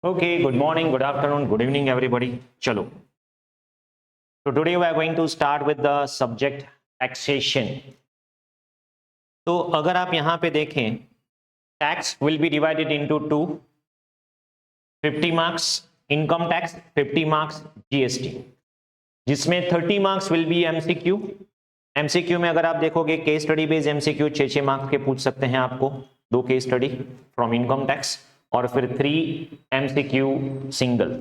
Okay, good morning, good afternoon, good evening, everybody. Chalo. So today we are going to start with the subject taxation. तो अगर आप यहाँ पे देखें, tax will be divided into two, 50 marks income tax, 50 marks GST, जिसमें 30 marks will be MCQ. MCQ में अगर आप देखोगे case study based MCQ 6 marks के पूछ सकते हैं आपको, 2 case study from income tax और फिर 3 MCQ सिंगल,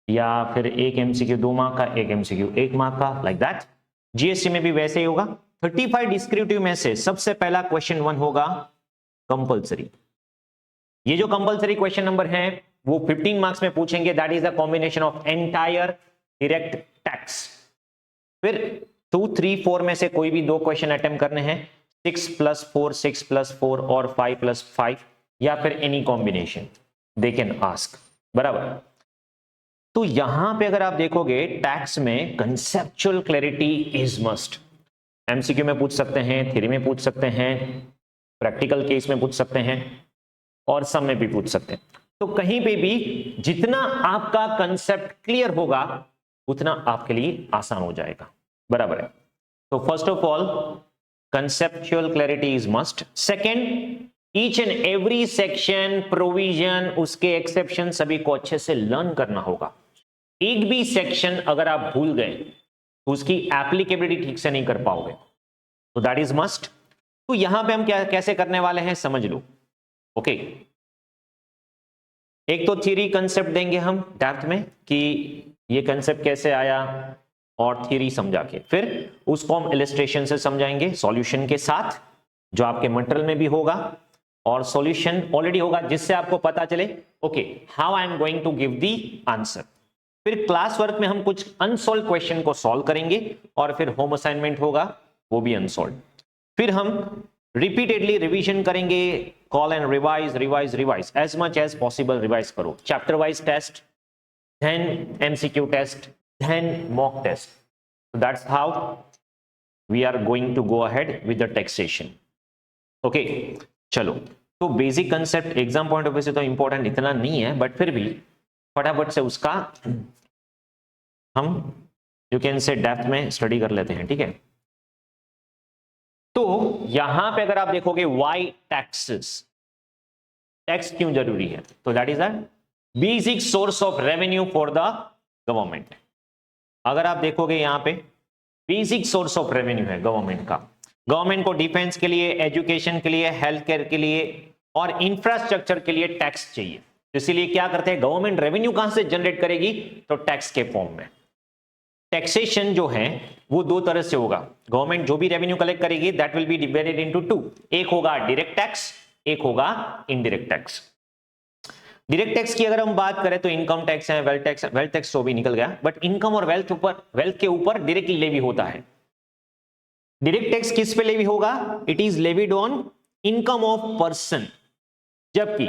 या फिर 1 MCQ 2 मार्क का, 1 MCQ 1 मार्क का, लाइक दैट. जीएसटी में भी वैसे ही होगा. 35 डिस्क्रिप्टिव में से सबसे पहला क्वेश्चन 1 होगा कंपलसरी. ये जो कंपलसरी क्वेश्चन नंबर है वो 15 मार्क्स में पूछेंगे. That is the combination of entire direct tax. फिर 2, 3, 4 में से कोई भी 2 क्वेश्चन अटेम्प्ट करने हैं. 6 + 4, 6 + 4 और 5 + 5, या फिर any combination they can ask. बराबर. तो यहां पे अगर आप देखोगे टैक्स में conceptual clarity is must. MCQ में पूछ सकते हैं, थ्योरी में पूछ सकते हैं, प्रैक्टिकल केस में पूछ सकते हैं और सब में भी पूछ सकते हैं. तो कहीं पे भी जितना आपका कंसेप्ट क्लियर होगा उतना आपके लिए आसान हो जाएगा. बराबर है. तो first of all conceptual clarity is must. Second, each and every section, provision, उसके एक्सेप्शन सभी को अच्छे से लर्न करना होगा. एक भी सेक्शन अगर आप भूल गए तो उसकी एप्लीकेबिलिटी ठीक से नहीं कर पाओगे. तो दैट इज मस्ट. तो यहां पे हम क्या कैसे करने वाले हैं समझ लो. ओके, एक तो थ्योरी कंसेप्ट देंगे हम डेप्थ में कि ये कंसेप्ट कैसे आया और थ्योरी समझा के, फिर उसको हम इलस्ट्रेशन से समझाएंगे सॉल्यूशन के साथ, जो आपके मटेरियल में भी होगा और सॉल्यूशन ऑलरेडी होगा, जिससे आपको पता चले okay how I am going to give the answer. फिर क्लास वर्क में हम कुछ अनसॉल्व क्वेश्चन को सॉल्व करेंगे और फिर होम असाइनमेंट होगा, वो भी अनसॉल्व. फिर हम रिपीटेडली रिवीजन करेंगे. Call and revise revise revise as much as possible. Revise करो. Chapter wise test, then MCQ test, then mock test. That's how we are going to go ahead with the taxation. Okay, चलो. तो basic concept exam point of view से तो important इतना नहीं है, but फिर भी फटाफट से उसका हम यू कैन से डेप्थ में स्टडी कर लेते हैं. ठीक है. तो यहां पे अगर आप देखोगे वाई टैक्सेस, टैक्स क्यों जरूरी है, तो that is a basic source of revenue for the government. अगर आप देखोगे यहां पे बेसिक सोर्स ऑफ रेवेन्यू है गवर्नमेंट का. गवर्नमेंट को डिफेंस के लिए, एजुकेशन के लिए, हेल्थ केयर के लिए और इंफ्रास्ट्रक्चर के लिए टैक्स चाहिए. इसीलिए क्या करते हैं, गवर्नमेंट रेवेन्यू कहां से जनरेट करेगी, तो टैक्स के फॉर्म में. टैक्सेशन जो है वो 2 तरह से होगा. गवर्नमेंट जो भी रेवेन्यू कलेक्ट करेगी that will be divided into 2. एक होगा डायरेक्ट टैक्स, एक होगा इनडायरेक्ट टैक्स. डायरेक्ट टैक्स की अगर हम बात करें तो इनकम टैक्स है, वेल्थ टैक्स. वेल्थ टैक्स तो भी निकल गया, बट इनकम और वेल्थ के ऊपर डायरेक्टली लेवी होता है. डायरेक्ट टैक्स किस पे लेवी होगा, it is levied on income of person. जबकि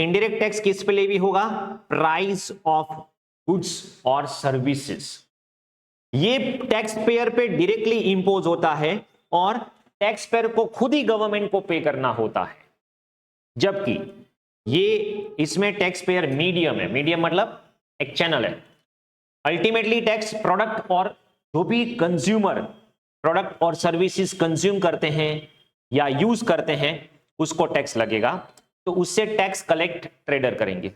इनडायरेक्ट टैक्स किस पे लेवी होगा, प्राइस ऑफ गुड्स और सर्विसेज. ये टैक्स पेयर पे डायरेक्टली इंपोज होता है और टैक्स पेयर को खुद ही गवर्नमेंट को पे करना होता है. जबकि ये इसमें टैक्स पेयर मीडियम है. मीडियम मतलब एक चैनल है. अल्टीमेटली टैक्स प्रोडक्ट और जो भी कंज्यूमर प्रोडक्ट और सर्विसेज कंज्यूम करते हैं या यूज करते हैं उसको टैक्स लगेगा. तो उससे टैक्स कलेक्ट ट्रेडर करेंगे,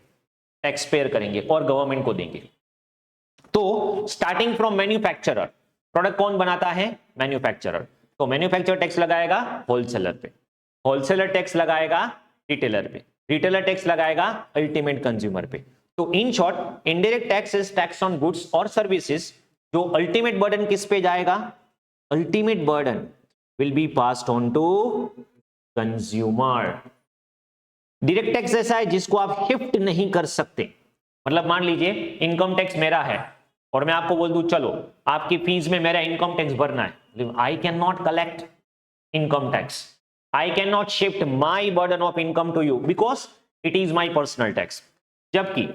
टैक्स पेयर करेंगे और गवर्नमेंट को देंगे. तो स्टार्टिंग फ्रॉम मैन्युफैक्चरर, प्रोडक्ट कौन बनाता है, मैन्युफैक्चरर. तो मैन्युफैक्चरर टैक्स लगाएगा होलसेलर पे, होलसेलर टैक्स लगाएगा रिटेलर पे, रिटेलर टैक्स लगाएगा अल्टीमेट कंज्यूमर पे. तो in short indirect tax is tax on goods और सर्विसेज. जो अल्टीमेट बर्डन किस पे जाएगा, ultimate burden will be passed on to consumer. Direct tax ऐसा है जिसको आप शिफ्ट नहीं कर सकते. मतलब मान लीजिए इनकम टैक्स मेरा है और मैं आपको बोल दूं चलो आपकी फीस में मेरा इनकम टैक्स भरना है. I can not collect income tax. I can not shift my burden of income to you because it is my personal tax. जबकि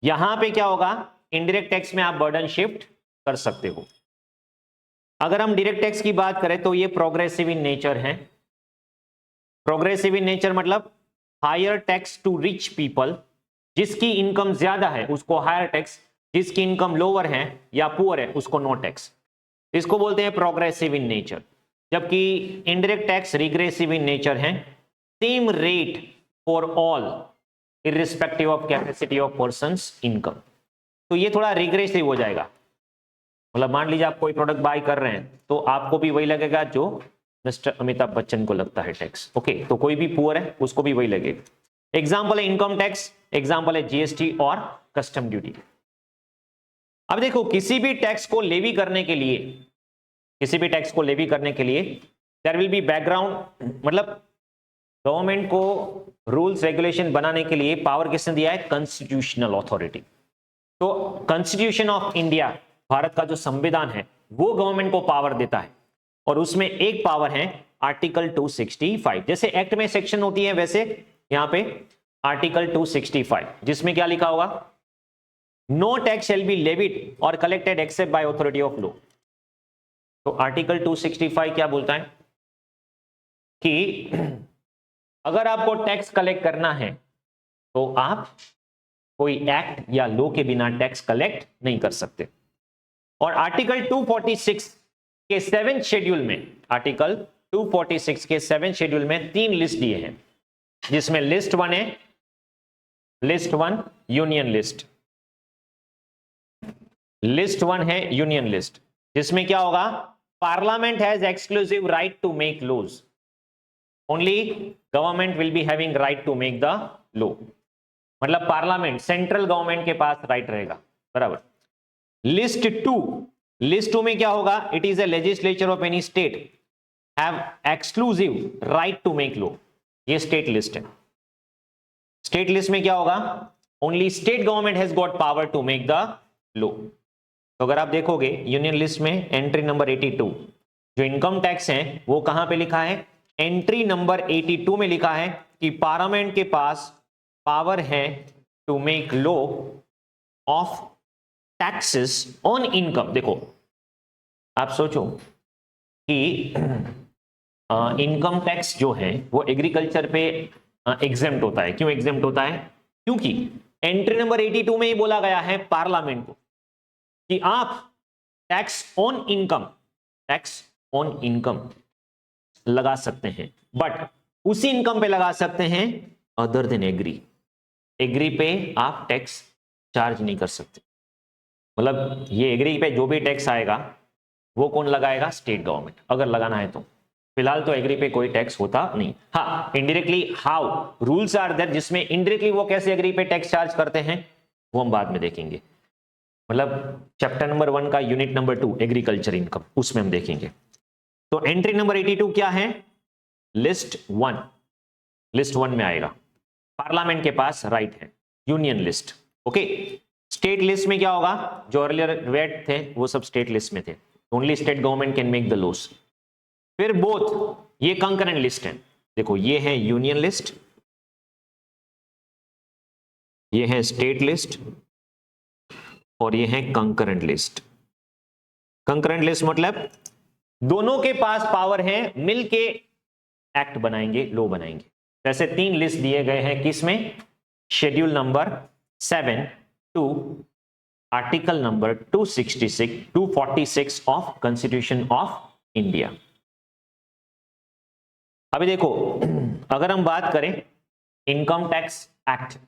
यहां पे क्या होगा, इनडायरेक्ट टैक्स में आप बर्डन शिफ्ट कर सकते हो. अगर हम डायरेक्ट टैक्स की बात करें तो ये प्रोग्रेसिव इन नेचर है. प्रोग्रेसिव इन नेचर मतलब higher tax to rich people जिसकी इनकम ज्यादा है उसको हायर टैक्स, जिसकी इनकम लोअर है या पुअर है उसको नो टैक्स। इसको बोलते हैं प्रोग्रेसिव इन नेचर, जबकि indirect tax regressive in nature है। Same rate for all irrespective of capacity of person's income. तो ये थोड़ा रिग्रेसिव हो जाएगा, मतलब मान लीजिए आप कोई प्रोडक्ट बाय कर रहे हैं तो आपको भी वही लगेगा जो मिस्टर अमिताभ बच्चन को लगता है टैक्स। ओके, तो कोई भी पुअर है उसको भी वही लगेगा। एग्जाम्पल है इनकम टैक्स, एग्जाम्पल है जीएसटी और कस्टम ड्यूटी। अब देखो किसी भी टैक्स को लेवी करने के लिए, किसी भी टैक्स को लेवी करने के लिए देयर विल बी बैकग्राउंड, मतलब गवर्नमेंट को रूल्स रेगुलेशन बनाने के लिए पावर किसने दिया है? Constitutional authority. तो कॉन्स्टिट्यूशन ऑफ इंडिया, भारत का जो संविधान है वो गवर्नमेंट को पावर देता है, और उसमें एक पावर है आर्टिकल 265। जैसे एक्ट में सेक्शन होती है वैसे यहां पे आर्टिकल 265, जिसमें क्या लिखा होगा? No tax shall be levied और collected except by authority of law. तो आर्टिकल 265 क्या बोलता है कि अगर आपको टैक्स कलेक्ट करना है तो आप कोई एक्ट या लॉ के बिना टैक्स कलेक्ट नहीं कर सकते। और आर्टिकल 246 के 7 शेड्यूल में, आर्टिकल 246 के 7 शेड्यूल में 3 लिस्ट दिए हैं, जिसमें लिस्ट 1 है, लिस्ट 1 यूनियन लिस्ट, लिस्ट 1 है यूनियन लिस्ट, जिसमें क्या होगा? Parliament has exclusive right to make laws, only government will be having right to make the law. मतलब पार्लियामेंट, सेंट्रल गवर्नमेंट के पास राइट रहेगा, बराबर। लिस्ट 2, लिस्ट 2 में क्या होगा? It is a legislature of any state have exclusive right to make law. ये state list है। स्टेट लिस्ट में क्या होगा? Only state government has got power to make the law. तो अगर आप देखोगे यूनियन लिस्ट में एंट्री नंबर 82 जो इनकम टैक्स है वो कहां पे लिखा है? एंट्री नंबर 82 में लिखा है कि पार्लियामेंट के पास पावर है to make law of taxes on income. देखो आप सोचो कि इनकम टैक्स जो है वो एग्रीकल्चर पे एग्जेम्प्ट होता है। क्यों एग्जेम्प्ट होता है? क्योंकि एंट्री नंबर 82 में ही बोला गया है पार्लियामेंट को कि आप tax on income, tax on income लगा सकते हैं, बट उसी इनकम पे लगा सकते हैं अदर देन एग्री। एग्री पे आप टैक्स चार्ज नहीं कर सकते। मतलब ये एग्री पे जो भी टैक्स आएगा वो कौन लगाएगा? स्टेट गवर्नमेंट, अगर लगाना है तो। फिलहाल तो एग्री पे कोई टैक्स होता नहीं। हाँ, indirectly how rules are there, जिसमें इनडायरेक्टली वो कैसे एग्री पे टैक्स चार्ज करते हैं वो हम बाद में देखेंगे। मतलब चैप्टर नंबर 1 का यूनिट नंबर 2 एग्रीकल्चर इनकम, उसमें हम देखेंगे। तो एंट्री नंबर 82 क्या है? लिस्ट 1, लिस्ट 1 में आएगा पार्लियामेंट के पास राइट है, union list. Okay, state list में क्या होगा? जो अर्लियर वेट थे वो सब स्टेट लिस्ट में थे, only state government can make the loss. फिर बोथ, ये कंकरेंट लिस्ट है। देखो ये है यूनियन लिस्ट, ये है स्टेट लिस्ट, और ये है कंकरेंट लिस्ट। कंकरेंट लिस्ट मतलब दोनों के पास पावर है, मिलके एक्ट बनाएंगे, लॉ बनाएंगे। जैसे 3 लिस्ट दिए गए हैं किसमें? Schedule number 7 to article number 246 of constitution of India. अभी देखो अगर हम बात करें इनकम टैक्स एक्ट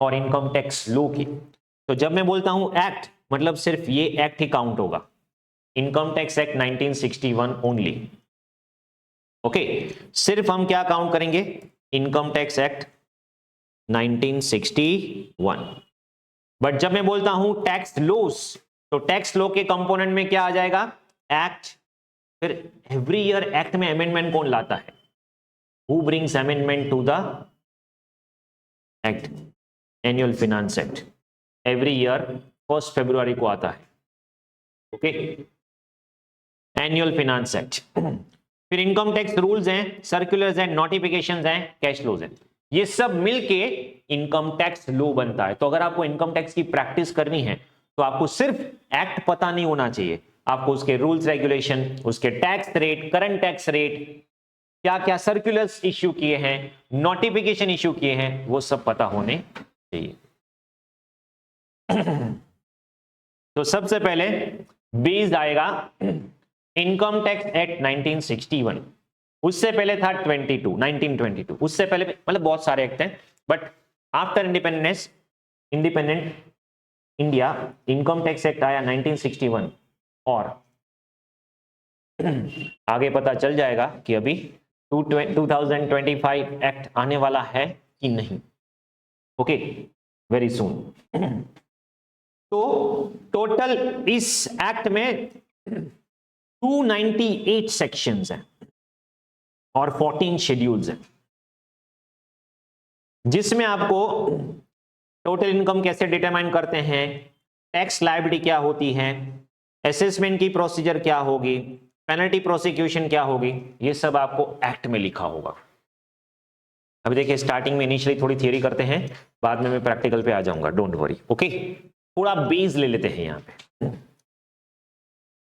और इनकम टैक्स लॉ की, तो जब मैं बोलता हूं एक्ट मतलब सिर्फ ये एक्ट ही काउंट होगा, income tax act 1961 only. Okay, सिर्फ हम क्या काउंट करेंगे? Income tax act 1961। बट जब मैं बोलता हूं टैक्स लॉस, तो टैक्स लॉ के कंपोनेंट में क्या आ जाएगा? एक्ट। फिर एवरी ईयर एक्ट में अमेंडमेंट कौन लाता है? Who brings amendment to the act? Annual finance act every year 1 फरवरी को आता है। Okay, annual finance act. फिर इनकम टैक्स रूल्स हैं, सर्कुलर्स हैं, नोटिफिकेशंस हैं, कैश लॉज हैं, ये सब मिलके इनकम टैक्स लॉ बनता है। तो अगर आपको इनकम टैक्स की प्रैक्टिस करनी है तो आपको सिर्फ एक्ट पता नहीं होना चाहिए, आपको उसके रूल्स रेगुलेशन, उसके tax rate, current tax rate, क्या क्या सर्कुलर्स इश्यू किए हैं, नोटिफिकेशन इश्यू किए हैं, वो सब पता होने चाहिए। तो सबसे पहले बेस्ड आएगा इनकम टैक्स एक्ट 1961, उससे पहले था 1922, उससे पहले मतलब बहुत सारे एक्ट हैं, but after independent India income tax act आया 1961, और आगे पता चल जाएगा कि अभी 2025 एक्ट आने वाला है कि नहीं। Okay, very soon. तो टोटल इस एक्ट में 298 सेक्शंस हैं और 14 शेड्यूल्स हैं, जिसमें आपको टोटल इनकम कैसे डिटरमाइन करते हैं, टैक्स लायबिलिटी क्या होती है, असेसमेंट की प्रोसीजर क्या होगी, पेनल्टी प्रोसिक्यूशन क्या होगी, ये सब आपको एक्ट में लिखा होगा। अभी देखिए स्टार्टिंग में इनिशियली थोड़ी थियरी करते हैं, बाद में मैं प्रैक्टिकल पे आ जाऊंगा, डोंट वरी। ओके, थोड़ा बेस ले लेते हैं यहां पे।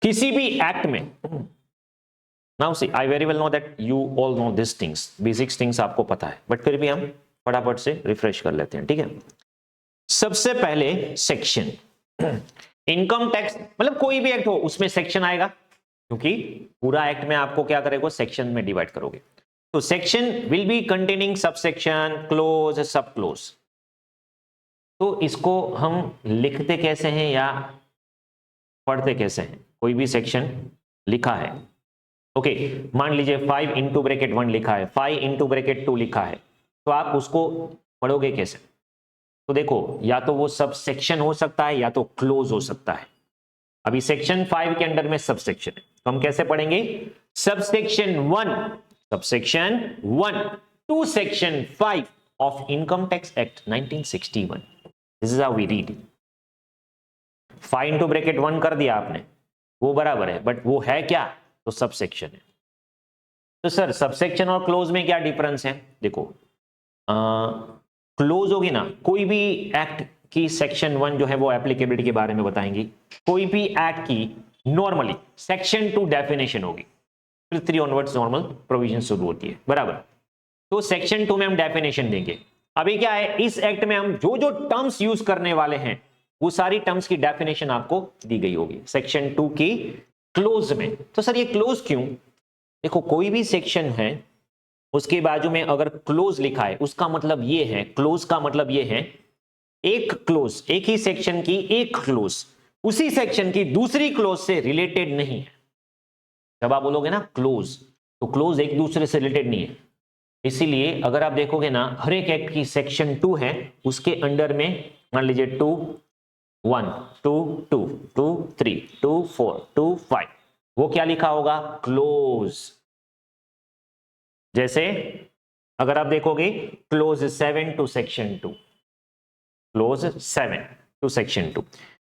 किसी भी एक्ट में, now see I very well know that you all know this things, basics things आपको पता है, बट फिर भी हम फटाफट से रिफ्रेश कर लेते हैं, ठीक है। सबसे पहले सेक्शन, इनकम टैक्स मतलब कोई भी एक्ट हो उसमें सेक्शन आएगा, क्योंकि पूरा एक्ट में आपको क्या करेगा, सेक्शन में डिवाइड करोगे। तो section will be containing subsection, close, सब क्लोज। तो इसको हम लिखते कैसे हैं या पढ़ते कैसे हैं, कोई भी सेक्शन लिखा है, ओके, मान लीजिए 5 इंटू ब्रैकेट 1 लिखा है, 5 इंटू ब्रैकेट 2 लिखा है, तो आप उसको पढ़ोगे कैसे? तो देखो, या तो वो सब सेक्शन हो सकता है या तो क्लोज हो सकता है। अभी सेक्शन 5 के अंडर में सब सेक्शन है, तो हम कैसे पढ़ेंगे, subsection 1 to section 5 of income tax act 1961, this is how we read. 5 into bracket 1 कर दिया आपने, वो बराबर है, बट वो है क्या, तो सबसेक्शन है। तो सर सबसेक्शन और क्लोज में क्या डिफरेंस है? देखो, क्लोज होगी ना, कोई भी एक्ट की सेक्शन 1 जो है वो एप्लीकेबिलिटी के बारे में बताएंगी, कोई भी एक्ट की नॉर्मली सेक्शन 2 डेफिनेशन होगी, फिर 3 ऑनवर्ड्स नॉर्मल प्रोविजन शुरू होती है, बराबर। तो सेक्शन 2 में हम डेफिनेशन देंगे। अभी क्या है, इस एक्ट में हम जो जो टर्म्स यूज करने वाले हैं वो सारी टर्म्स की डेफिनेशन आपको दी गई होगी सेक्शन 2 की क्लोज में। तो सर ये क्लोज क्यों? देखो, कोई भी सेक्शन है उसके बाजू में अगर क्लोज लिखा है, उसका मतलब ये है, क्लोज का मतलब ये है एक क्लोज, एक ही सेक्शन की एक क्लोज उसी सेक्शन की दूसरी क्लोज से रिलेटेड नहीं है। जब आप बोलोगे ना क्लोज, तो क्लोज एक दूसरे से रिलेटेड नहीं है। इसीलिए अगर आप देखोगे ना, हर एक एक्ट की सेक्शन 2 है, उसके अंडर में मान लीजिए 2 1 2 2 2 3 2 4 2 5, वो क्या लिखा होगा, क्लोज। जैसे अगर आप देखोगे clause 7 to section 2, clause 7 to section 2,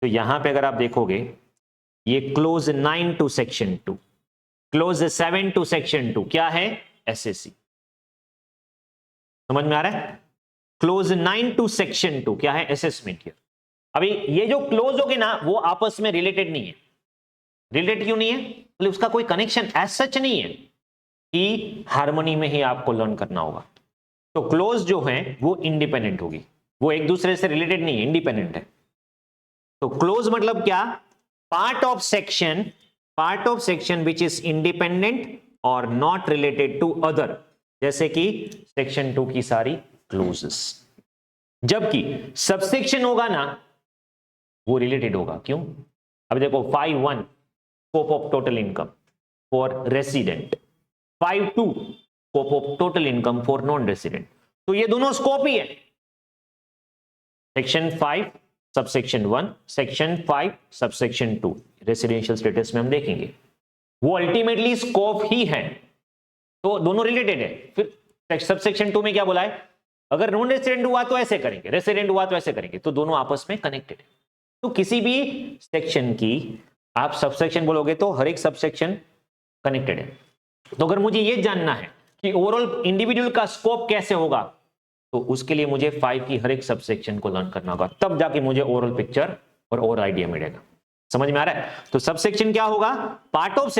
तो यहां पे अगर आप देखोगे ये clause 9 to section 2, clause 7 to section 2 क्या है, एसएससी। समझ में आ रहा है? क्लोज 9 टू सेक्शन 2 क्या है, असेसमेंट ईयर। अभी ये जो क्लोज होगी ना, वो आपस में रिलेटेड नहीं है। रिलेटेड क्यों नहीं है? मतलब उसका कोई कनेक्शन एज सच नहीं है कि हार्मनी में ही आपको लर्न करना होगा। तो क्लोज जो है वो इंडिपेंडेंट होगी, वो एक दूसरे से रिलेटेड नहीं है, इंडिपेंडेंट है। तो क्लोज मतलब क्या, part of section which is independent और नॉट रिलेटेड टू अदर, जैसे कि सेक्शन 2 की सारी क्लोजेस। जबकि सबसेक्शन होगा ना, वो रिलेटेड होगा। क्यों? अब देखो 5(1) scope of total income for resident, 5(2) scope of total income for non resident, तो ये दोनों स्कोप ही है। Section 5 subsection 1, section 5 subsection 2 residential status में हम देखेंगे, वो अल्टीमेटली स्कोप ही है, तो दोनों रिलेटेड है। फिर सबसेक्शन 2 में क्या बोला है, अगर नॉन रेसिडेंट हुआ तो ऐसे करेंगे, रेसिडेंट हुआ तो ऐसे करेंगे, तो दोनों आपस में कनेक्टेड है। तो किसी भी सेक्शन की आप सबसेक्शन बोलोगे तो हर एक सबसेक्शन कनेक्टेड है। तो अगर मुझे यह जानना है कि ओवरऑल इंडिविजुअल का स्कोप कैसे होगा, तो उसके लिए मुझे 5 की हर एक सबसेक्शन को लर्न करना होगा, तब जाके मुझे ओवरऑल पिक्चर और आइडिया मिलेगा। समझ में आ रहा है? तो सबसेक्शन क्या होगा, पार्ट ऑफ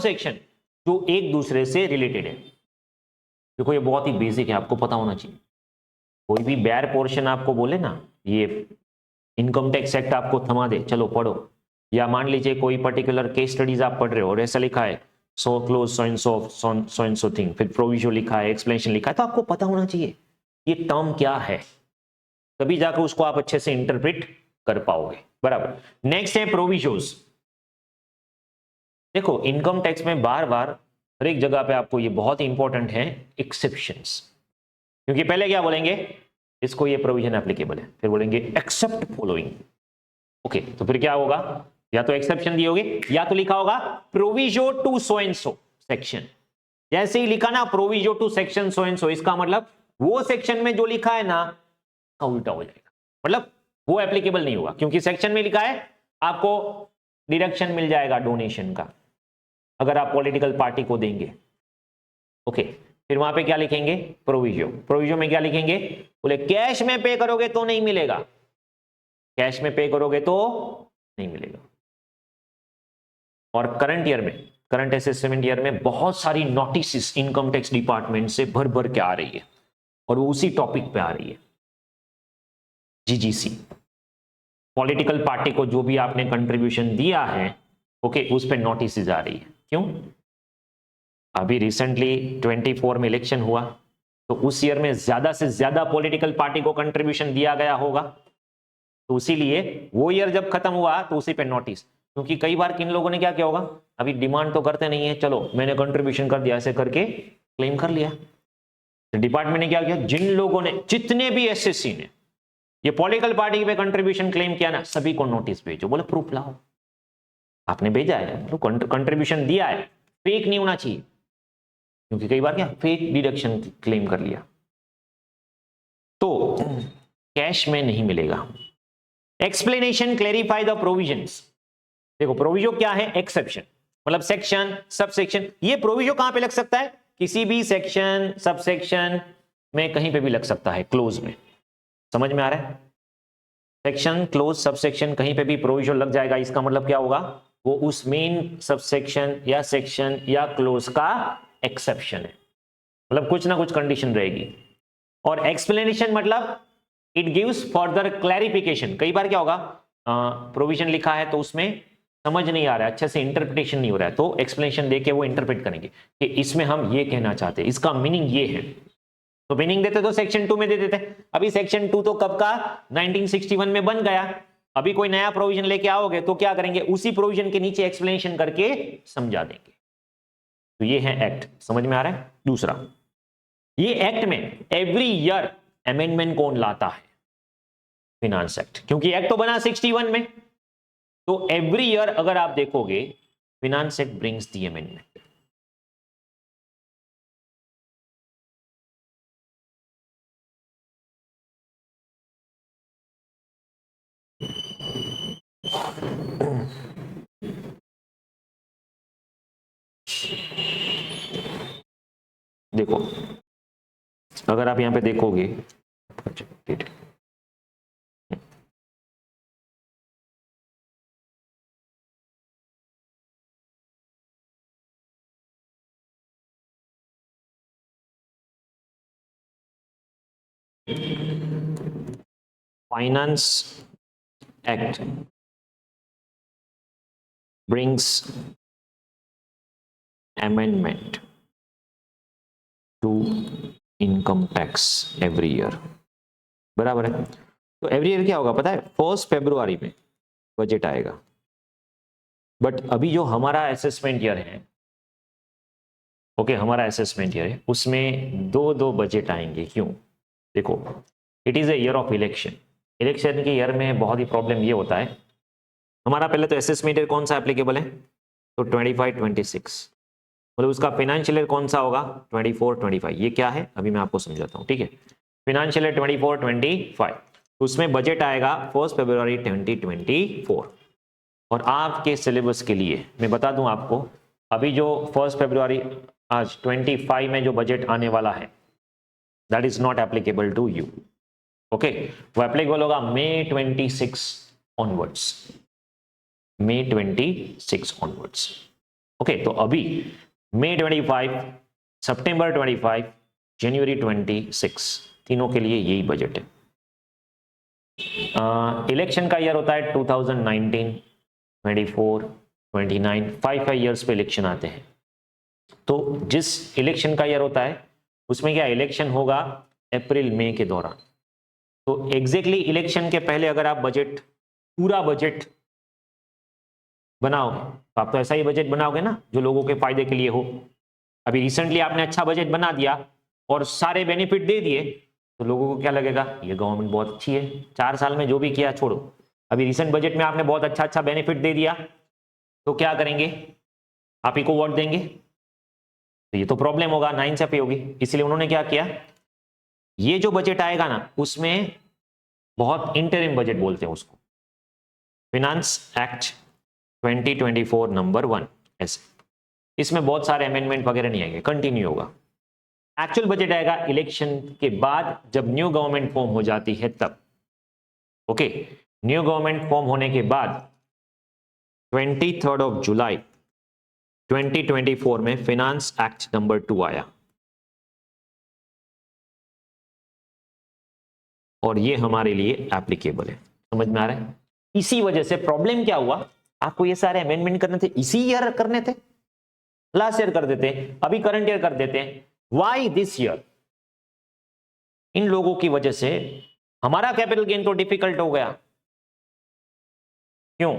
सेक्शन जो एक दूसरे से रिलेटेड है। देखो ये बहुत ही बेसिक है, आपको पता होना चाहिए। कोई भी बैर पोर्शन आपको बोले ना, ये इनकम टैक्स एक्ट आपको थमा दे चलो पढ़ो, या मान लीजिए कोई पर्टिकुलर केस स्टडीज आप पढ़ रहे हो और ऐसा लिखा है so close so and so thing, फिर प्रोविजो लिखा है, एक्सप्लेनेशन लिखा है, तो आपको पता होना चाहिए ये टर्म क्या है, तभी जाकर उसको आप अच्छे से इंटरप्रेट कर पाओगे। बराबर। नेक्स्ट है प्रोविजोस। देखो इनकम टैक्स में बार बार हर एक जगह पे आपको ये बहुत ही इंपॉर्टेंट है एक्सेप्शंस, क्योंकि पहले क्या बोलेंगे, इसको ये प्रोविजन एप्लीकेबल है, फिर बोलेंगे एक्सेप्ट फॉलोइंग। ओके, तो फिर क्या होगा, या तो एक्सेप्शन दिए होगे या तो लिखा होगा proviso to so and so section. जैसे ही लिखा ना proviso to section so and so, इसका मतलब वो सेक्शन में जो लिखा है ना उल्टा हो जाएगा, मतलब वो एप्लीकेबल नहीं होगा, क्योंकि सेक्शन में लिखा है आपको डिडक्शन मिल जाएगा डोनेशन का अगर आप पॉलिटिकल पार्टी को देंगे। ओके, फिर वहां पे क्या लिखेंगे, प्रोविजो। प्रोविजो में क्या लिखेंगे, बोले कैश में पे करोगे तो नहीं मिलेगा, कैश में पे करोगे तो नहीं मिलेगा। और करंट ईयर में, करंट असेसमेंट ईयर में बहुत सारी नोटिस इनकम टैक्स डिपार्टमेंट से भर भर के आ रही है और वो उसी टॉपिक पे आ रही है, जीजीसी। पॉलिटिकल पार्टी को जो भी आपने कंट्रीब्यूशन दिया है, ओके, उस पर नोटिस आ रही है। क्यों, अभी रिसेंटली 24 में इलेक्शन हुआ, तो उस ईयर में ज्यादा से ज्यादा पॉलिटिकल पार्टी को कंट्रीब्यूशन दिया गया होगा, तो इसीलिए वो ईयर जब खत्म हुआ तो उसी पे नोटिस। क्योंकि कई बार किन लोगों ने क्या किया होगा, अभी डिमांड तो करते नहीं है, चलो मैंने कंट्रीब्यूशन कर दिया, ऐसे करके क्लेम कर लिया। तो डिपार्टमेंट ने क्या किया, जिन लोगों ने, जितने भी एसएससी ने ये पॉलिटिकल पार्टी पे कंट्रीब्यूशन क्लेम किया ना, सभी को नोटिस भेजो, बोले प्रूफ लाओ, आपने भेजा है तो कंट्रीब्यूशन दिया है, फेक नहीं होना चाहिए, क्योंकि कई बार क्या फेक डिडक्शन क्लेम कर लिया तो कैश में नहीं मिलेगा। Explanation clarify the provisions. देखो प्रोविजो क्या है, एक्सेप्शन, मतलब सेक्शन, सब सेक्शन। ये प्रोविजो कहां पे लग सकता है, किसी भी सेक्शन सब सेक्शन में कहीं पे भी लग सकता है, क्लोज में। समझ में आ रहा है, सेक्शन क्लोज सब सेक्शन कहीं पे भी प्रोविजो लग जाएगा, इसका मतलब क्या होगा, वो उस मेन सब सेक्शन या सेक्शन या क्लोज का एक्सेप्शन है, मतलब कुछ ना कुछ कंडीशन रहेगी। और एक्सप्लेनेशन मतलब इट गिव्स फर्दर क्लैरिफिकेशन। कई बार क्या होगा, प्रोविजन लिखा है तो उसमें समझ नहीं आ रहा है, अच्छे से इंटरप्रिटेशन नहीं हो रहा है, तो एक्सप्लेनेशन देके वो इंटरप्रेट करेंगे कि इसमें हम ये कहना चाहते हैं, इसका मीनिंग ये है, तो मीनिंग देते तो सेक्शन 2 में दे देते। अभी सेक्शन 2 तो कब का, 1961 में बन गया, अभी कोई नया प्रोविजन लेके आओगे तो क्या करेंगे, उसी प्रोविजन के नीचे एक्सप्लेनेशन करके समझा देंगे। तो ये है एक्ट, समझ में आ रहा है। दूसरा, ये एक्ट में एवरी ईयर अमेंडमेंट कौन लाता है, फिनांस एक्ट, क्योंकि एक्ट तो बना 61 में, तो एवरी ईयर अगर आप देखोगे फिनांस एक्ट ब्रिंग्स दी अमेंडमेंट। देखो अगर आप यहां पे देखोगे, finance act brings amendment to income tax every year। बराबर है, तो एवरी ईयर क्या होगा पता है, 1 फरवरी में बजट आएगा। बट अभी जो हमारा असेसमेंट ईयर है, ओके, हमारा असेसमेंट ईयर है, उसमें दो बजट आएंगे। क्यों, देखो it is a year of election. Election के ईयर में बहुत ही प्रॉब्लम ये होता है, हमारा पहले तो असेसमेंट ईयर कौन सा एप्लीकेबल है, तो 25-26, मतलब उसका फाइनेंशियल ईयर कौन सा होगा, 24-25। ये क्या है अभी मैं आपको समझाता हूँ, ठीक है। फाइनेंशियल ईयर 24-25, उसमें बजट आएगा 1 फरवरी 2024। और आपके सिलेबस के लिए मैं बता दूं आपको, अभी जो 1 फरवरी आज 25 में जो बजट आने वाला है, that is not applicable to you. Okay, वो एप्लीकेबल होगा May 26 onwards, May 26 onwards. Okay, तो अभी May 25, सितंबर 25, जनवरी 26, तीनों के लिए यही बजट है। इलेक्शन का ईयर होता है 2019, 24, 29, 5 ईयर्स पे इलेक्शन आते हैं। तो जिस इलेक्शन का ईयर होता है उसमें क्या इलेक्शन होगा अप्रैल मई के दौरान। तो एग्जैक्टली इलेक्शन के पहले अगर आप बजट, पूरा बजट बनाओगे तो आप तो ऐसा ही बजट बनाओगे ना जो लोगों के फायदे के लिए हो। अभी रिसेंटली आपने अच्छा बजट बना दिया और सारे बेनिफिट दे दिए तो लोगों को क्या लगेगा, ये गवर्नमेंट बहुत अच्छी है, 4 साल में जो भी किया छोड़ो। अभी रिसेंट बजट में आपने बहुत अच्छा बेनिफिट दे दिया तो क्या करेंगे, आप ही को वोट देंगे। तो ये तो प्रॉब्लम होगा, नाइंसाफी होगी। इसलिए उन्होंने क्या किया, ये जो बजट आएगा ना उसमें बहुत इंटरिम बजट बोलते हैं उसको, फिनांस एक्ट 2024 नंबर 1 ऐसे। इसमें बहुत सारे अमेंडमेंट वगैरह नहीं आएंगे, कंटिन्यू होगा। एक्चुअल बजट आएगा इलेक्शन के बाद जब न्यू गवर्नमेंट फॉर्म हो जाती है तब। ओके, न्यू गवर्नमेंट फॉर्म होने के बाद 23 जुलाई 2024 में फिनांस एक्ट नंबर 2 आया और ये हमारे लिए एप्लीकेबल है। समझ में आ रहा है? इसी वजह से प्रॉब्लम क्या हुआ, आपको ये सारे अमेंडमेंट करने थे, इसी ईयर करने थे, लास्ट ईयर कर देते, अभी करंट ईयर कर देते हैं। Why this year? इन लोगों की वजह से हमारा कैपिटल गेन तो डिफिकल्ट हो गया। क्यों?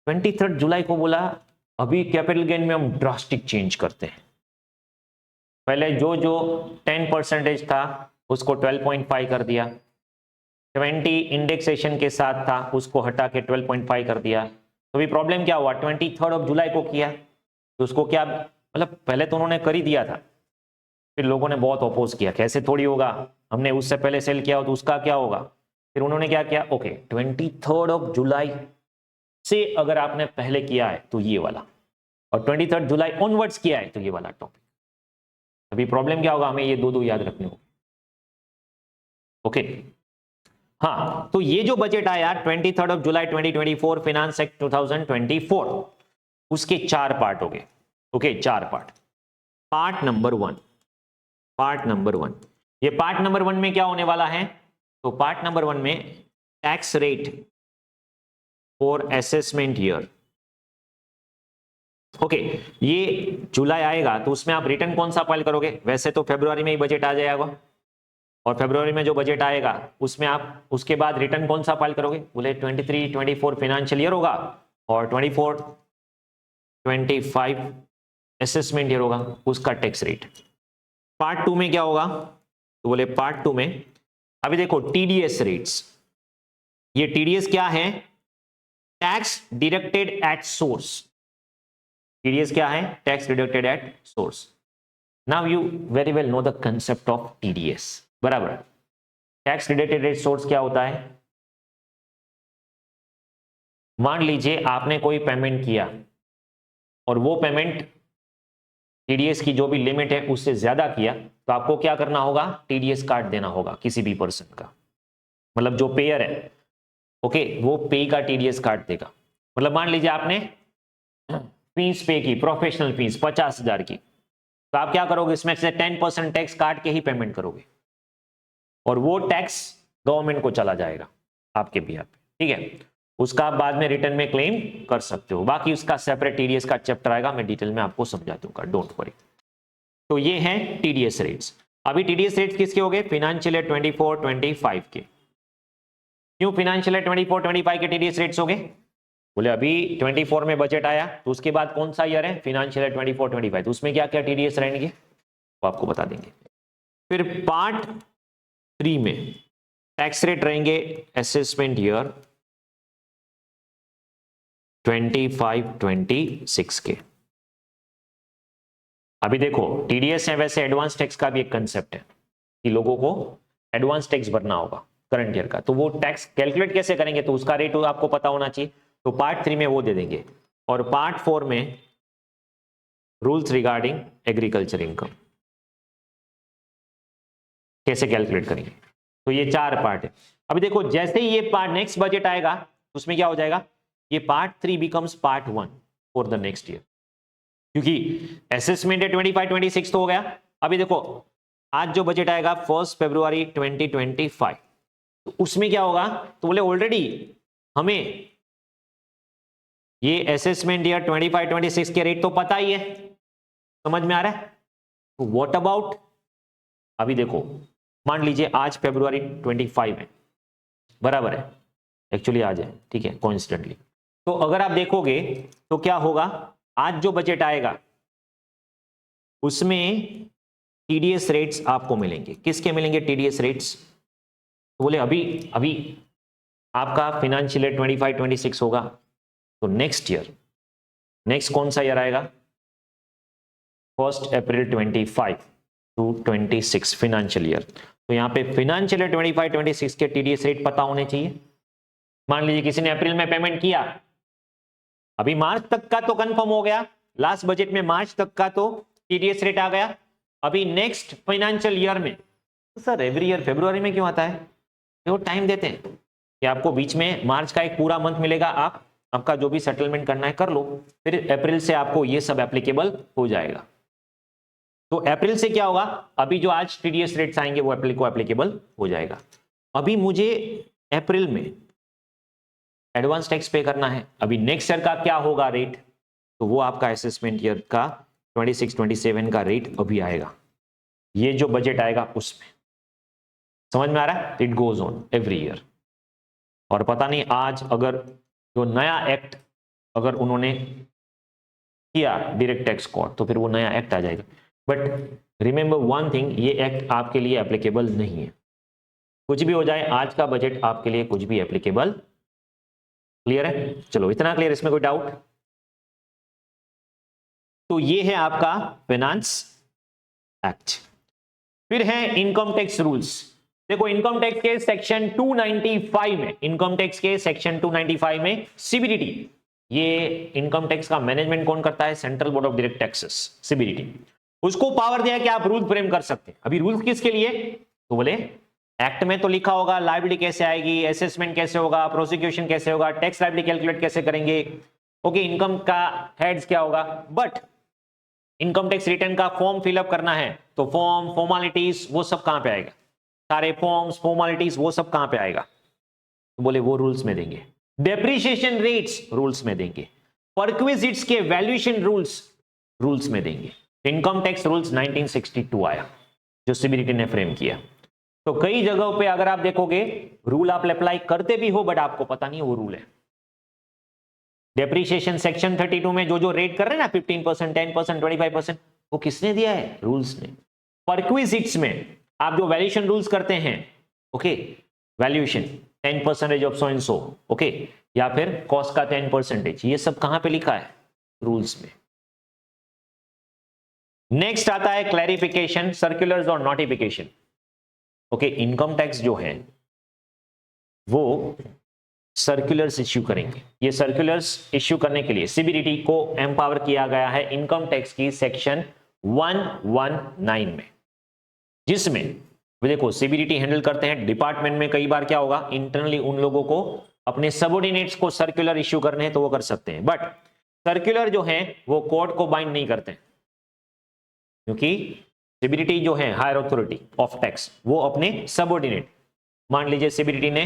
23 जुलाई को बोला अभी कैपिटल गेन में हम ड्रास्टिक चेंज करते हैं। पहले जो 10% था उसको 12.5 कर दिया, 20 इंडेक्सेशन के साथ था उसको हटा के 12.5 कर दिया। तो भी प्रॉब्लम क्या हुआ, 23 जुलाई को किया तो उसको क्या, मतलब पहले तो उन्होंने कर ही दिया था, फिर लोगों ने बहुत अपोज किया, कैसे थोड़ी होगा, हमने उससे पहले सेल किया हो तो उसका क्या होगा। फिर उन्होंने क्या किया, ओके 23 जुलाई से अगर आपने पहले किया है तो ये वाला, और 23 जुलाई ऑनवर्ड्स किया है तो ये वाला टॉपिक। अभी प्रॉब्लम क्या होगा, हमें ये दो याद रखने होंगे। ओके हाँ, तो ये जो बजट आया 23 जुलाई 2024 फिनांस एक्ट 2024, उसके 4 पार्ट हो गए। Okay 4 part. पार्ट नंबर 1, ये पार्ट नंबर 1 में क्या होने वाला है, तो पार्ट नंबर 1 में tax rate for assessment year. Okay, ये जुलाई आएगा तो उसमें आप रिटर्न कौन सा फाइल करोगे, वैसे तो फरवरी में ही बजट आ जाएगा और फरवरी में जो बजट आएगा उसमें आप उसके बाद रिटर्न कौन सा फाइल करोगे, बोले 23-24 फाइनेंशियल ईयर होगा और 24-25 असेसमेंट ईयर होगा, उसका टैक्स रेट। पार्ट 2 में क्या होगा, तो बोले पार्ट 2 में अभी देखो टीडीएस रेट्स। ये टीडीएस क्या है, tax deducted at source. TDS क्या है, tax deducted at source. Now you very well know the concept of TDS, बराबर। टैक्स डिडक्टेड एट सोर्स क्या होता है, मान लीजिए आपने कोई पेमेंट किया और वो पेमेंट टीडीएस की जो भी लिमिट है उससे ज्यादा किया तो आपको क्या करना होगा, टीडीएस काट देना होगा किसी भी पर्सन का, मतलब जो पेयर है, ओके वो पे का टीडीएस काट देगा। मतलब मान लीजिए आपने फीस पे की, प्रोफेशनल फीस 50,000 की, तो आप क्या करोगे, इसमें से 10% टैक्स काट के ही पेमेंट करोगे और वो टैक्स गवर्नमेंट को चला जाएगा आपके बिहार पे, ठीक है। उसका आप बाद में रिटर्न में क्लेम कर सकते हो, बाकी उसका सेपरेट टीडीएस का चैप्टर आएगा, मैं डिटेल में आपको समझा दूंगा, डोंट वरी। तो ये है टीडीएस रेट्स। अभी टीडीएस रेट्स किसके हो गए, फाइनेंशियल ईयर 24-25 के। क्यों फाइनेंशियल ईयर 24-25 के टीडीएस रेट्स हो गए, बोले अभी 24 में बजट आया तो उसके बाद कौन सा ईयर है, फाइनेंशियल ईयर 24-25, तो उसमें क्या क्या टीडीएस रहेंगे तो आपको बता देंगे। फिर पार्ट 3 में टैक्स रेट रहेंगे असेसमेंट ईयर 25-26 के। अभी देखो टीडीएस है, वैसे एडवांस टैक्स का भी एक कंसेप्ट है कि लोगों को एडवांस टैक्स भरना होगा करंट ईयर का, तो वो टैक्स कैलकुलेट कैसे करेंगे, तो उसका रेट आपको पता होना चाहिए, तो पार्ट 3 में वो दे देंगे। और पार्ट 4 में रूल्स रिगार्डिंग एग्रीकल्चर इनकम कैसे कैलकुलेट करेंगे, तो ये 4 पार्ट है। अभी देखो जैसे ही ये पार्ट नेक्स्ट बजट आएगा उसमें क्या हो जाएगा, ये part 3 becomes part 1 for the next year, क्योंकि असेसमेंट है 25-26 तो हो गया। अभी देखो आज जो बजट आएगा 1 फरवरी 2025, तो उसमें क्या होगा, तो बोले ऑलरेडी हमें ये असेसमेंट ईयर 25-26 के रेट तो पता ही है, समझ में आ रहा है। तो व्हाट अबाउट, अभी देखो मान लीजिए आज फरवरी 25 है, बराबर है, एक्चुअली आज है, ठीक है, कोइंसिडेंटली। तो अगर आप देखोगे तो क्या होगा, आज जो बजट आएगा उसमें टीडीएस रेट्स आपको मिलेंगे। किसके मिलेंगे टीडीएस रेट्स, तो बोले अभी अभी आपका फाइनेंशियल ईयर 25-26 होगा, तो नेक्स्ट ईयर, नेक्स्ट कौन सा ईयर आएगा, 1 अप्रैल 25 टू 26 फाइनेंशियल ईयर। तो यहाँ पे फाइनेंशियल ईयर 25-26 के टीडीएस रेट पता होने चाहिए। मान लीजिए किसी ने अप्रैल में पेमेंट किया, अभी मार्च तक का तो कंफर्म हो गया, लास्ट बजट में मार्च तक का तो टीडीएस रेट आ गया। अभी नेक्स्ट फाइनेंशियल ईयर में, तो सर एवरी ईयर फरवरी में क्यों आता है, वो टाइम देते हैं कि आपको बीच में मार्च का एक पूरा मंथ मिलेगा, आप आपका जो भी सेटलमेंट करना है कर लो, फिर अप्रैल से आपको ये सब एप्लीकेबल हो जाएगा। तो अप्रैल से क्या होगा, अभी जो आज टीडीएस रेट्स आएंगे वो अप्रैल को एप्लीकेबल हो जाएगा। अभी मुझे अप्रैल में एडवांस टैक्स पे करना है, अभी नेक्स्ट ईयर का क्या होगा रेट, तो वो आपका असेसमेंट ईयर का 26-27 का रेट अभी आएगा, ये जो बजट आएगा उसमें। समझ में आ रहा है, it goes on every year. और पता नहीं आज अगर जो नया एक्ट अगर उन्होंने किया डायरेक्ट टैक्स कोड, तो फिर वो नया एक्ट आ जाएगा। बट रिमेंबर वन थिंग, ये एक्ट आपके लिए एप्लीकेबल नहीं है, कुछ भी हो जाए आज का बजट आपके लिए कुछ भी एप्लीकेबल। क्लियर है, चलो इतना क्लियर, इसमें कोई डाउट। तो ये है आपका फाइनेंस एक्ट। फिर है इनकम टैक्स रूल्स। देखो इनकम टैक्स के सेक्शन 295 में, इनकम टैक्स के सेक्शन 295 में सीबीडीटी, ये इनकम टैक्स का मैनेजमेंट कौन करता है, central board of direct taxes, CBDT. उसको पावर दिया कि आप रूल फ्रेम कर सकते हैं। अभी रूल्स किसके लिए, तो बोले एक्ट में तो लिखा होगा लायबिलिटी कैसे आएगी, असेसमेंट कैसे होगा, प्रोसिक्यूशन कैसे होगा, टैक्स लायबिलिटी कैलकुलेट कैसे करेंगे, ओके, इनकम का हेड्स क्या होगा, बट इनकम टैक्स रिटर्न का फॉर्म फिलअप करना है तो फॉर्म, फॉर्मालिटीज, वो सब कहां पे आएगा, सारे फॉर्म्स, फॉर्मालिटीज वो सब कहां पे आएगा, तो बोले वो रूल्स में देंगे। डेप्रिसिएशन रेट्स रूल्स में देंगे, परक्विजिट्स के वैल्यूएशन रूल्स में देंगे। इनकम टैक्स रूल्स 1962 आया जो सीबीडीटी ने फ्रेम किया। तो कई जगहों पे अगर आप देखोगे रूल आप अप्लाई करते भी हो बट आपको पता नहीं वो रूल है। डेप्रिसिएशन सेक्शन 32 में जो रेट कर रहे हैं ना 15%, 10%, 25%, वो किसने दिया है, रूल्स ने। परक्विजिट्स में आप जो वैल्यूएशन रूल्स करते हैं, okay, valuation 10% of so and so, okay, या फिर कॉस्ट का 10%, ये सब कहां पे लिखा है, रूल्स में। नेक्स्ट आता है क्लैरिफिकेशन, सर्कुलर्स और नोटिफिकेशन। ओके, इनकम टैक्स जो है वो सर्कुलर्स इश्यू करेंगे। ये सर्कुलर्स इश्यू करने के लिए सीबीडीटी को एम्पावर किया गया है इनकम टैक्स की सेक्शन 119 में, जिसमें देखो सीबीडीटी हैंडल करते हैं डिपार्टमेंट में। कई बार क्या होगा, इंटरनली उन लोगों को अपने सबऑर्डिनेट्स को सर्कुलर इश्यू करने हैं तो वो कर सकते हैं, बट सर्कुलर जो है वो कोर्ट को बाइंड नहीं करते हैं, क्योंकि सीबीडीटी जो है हायर अथॉरिटी ऑफ टैक्स वो अपने सबऑर्डिनेट, मान लीजिए सीबीडीटी ने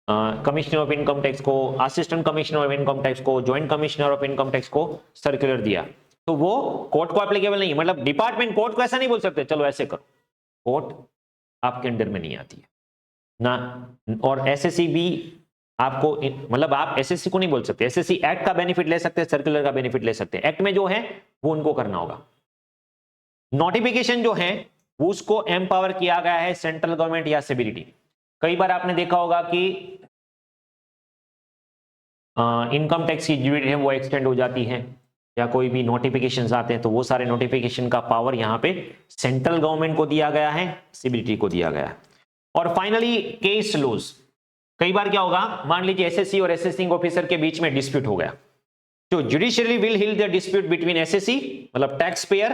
कमिश्नर ऑफ इनकम टैक्स को, assistant commissioner of income tax को, joint commissioner of income tax को सर्कुलर दिया, तो वो कोर्ट को एप्लीकेबल नहीं है। मतलब डिपार्टमेंट कोर्ट को ऐसा नहीं बोल सकते चलो ऐसे करो, कोर्ट आपके अंडर में नहीं आती है ना। और एसएससी भी आपको, मतलब आप एसएससी को नहीं बोल सकते, एसएससी एक्ट का बेनिफिट ले सकते हैं, सर्कुलर का बेनिफिट ले सकते हैं, एक्ट में जो है वो उनको करना होगा। नोटिफिकेशन जो है वो उसको एम्पावर किया गया है सेंट्रल गवर्नमेंट या सीबीडीटी। कई बार आपने देखा होगा कि इनकम टैक्स की ड्यूटी है वो एक्सटेंड हो जाती है, या कोई भी नोटिफिकेशंस आते हैं तो वो सारे नोटिफिकेशन का पावर यहाँ पे सेंट्रल गवर्नमेंट को दिया गया है, सीबीडीटी को दिया गया है। और फाइनली केस लॉज। कई बार क्या होगा, मान लीजिए एसएससी और असेसिंग ऑफिसर के बीच में डिस्प्यूट हो गया, तो judiciary will heal the dispute between assessee मतलब tax payer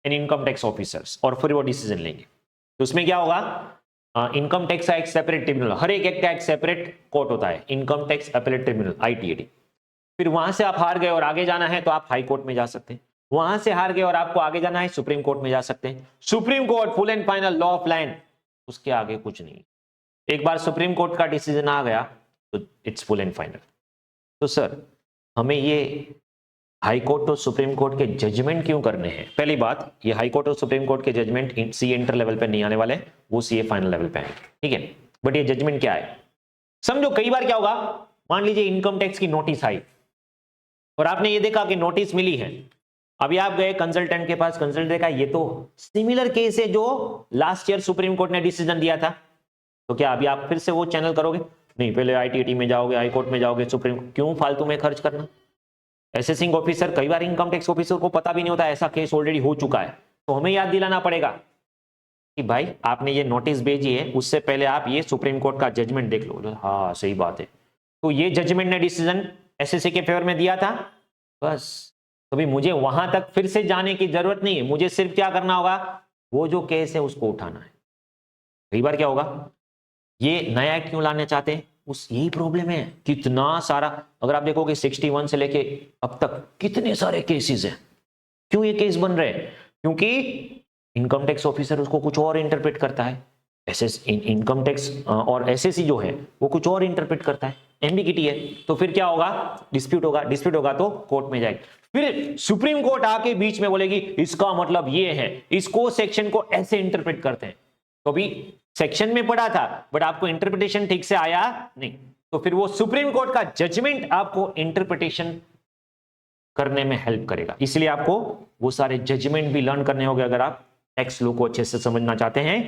and income tax officers, और फिर वो डिसीजन लेंगे। तो उसमें क्या होगा, इनकम टैक्स का एक सेपरेट ट्रिब्यूनल, हर एक एक्ट का एक सेपरेट कोर्ट होता है, income tax appellate tribunal ITAT। फिर वहां से आप हार गए और आगे जाना है तो आप हाई कोर्ट में जा सकते हैं, वहां से हार गए और आपको आगे जाना है सुप्रीम कोर्ट में जा सकते हैं। Supreme court full and final law of land, उसके आगे कुछ नहीं। एक बार सुप्रीम कोर्ट का डिसीजन आ गया तो इट्स फुल एंड फाइनल। तो सर हमें ये हाई कोर्ट और सुप्रीम कोर्ट के जजमेंट क्यों करने हैं? पहली बात, ये हाई कोर्ट और सुप्रीम कोर्ट के जजमेंट सीए इंटर लेवल पे नहीं आने वाले, वो सीए फाइनल लेवल पे आएंगे, ठीक है। बट ये जजमेंट क्या है समझो। कई बार क्या होगा, मान लीजिए इनकम टैक्स की नोटिस आई और आपने ये देखा कि नोटिस मिली है, अभी आप गए कंसल्टेंट के पास, कंसल्टेंट देखा ये तो सिमिलर केस है जो लास्ट ईयर सुप्रीम कोर्ट ने डिसीजन दिया था, तो क्या अभी आप फिर से वो चैनल करोगे? नहीं, पहले आईटीटी में जाओगे, हाई कोर्ट में जाओगे, सुप्रीम, क्यों फालतू में खर्च करना? असेसिंग ऑफिसर, कई बार इनकम टैक्स ऑफिसर को पता भी नहीं होता ऐसा केस ऑलरेडी हो चुका है, तो हमें याद दिलाना पड़ेगा कि भाई आपने ये नोटिस भेजी है, उससे पहले आप ये सुप्रीम कोर्ट का जजमेंट देख लो। हाँ सही बात है, तो ये जजमेंट ने डिसीजन एसएससी के फेवर में दिया था, बस तो भी मुझे वहां तक फिर से जाने की जरूरत नहीं है, मुझे सिर्फ क्या करना होगा, वो जो केस है उसको उठाना है। कई बार क्या होगा, ये नया एक्ट क्यों लाना चाहते हैं, उस यही प्रॉब्लम है, कितना सारा, अगर आप देखोगे 61 से लेके अब तक कितने सारे केसेस हैं। क्यों ये केस बन रहे हैं? क्योंकि इनकम टैक्स ऑफिसर उसको कुछ और इंटरप्रेट करता है, इनकम टैक्स और एसएससी जो है वो कुछ और इंटरप्रेट करता है, एम्बिगिटी है, तो फिर क्या होगा, डिस्प्यूट होगा, डिस्प्यूट होगा तो कोर्ट में जाएगी, फिर सुप्रीम कोर्ट आके बीच में बोलेगी इसका मतलब ये है, इसको सेक्शन को ऐसे इंटरप्रेट करते हैं। तो भी सेक्शन में पढ़ा था बट आपको इंटरप्रिटेशन ठीक से आया नहीं, तो फिर वो सुप्रीम कोर्ट का जजमेंट आपको इंटरप्रिटेशन करने में हेल्प करेगा। इसलिए आपको वो सारे जजमेंट भी लर्न करने होंगे अगर आप टैक्स लॉ को अच्छे से समझना चाहते हैं,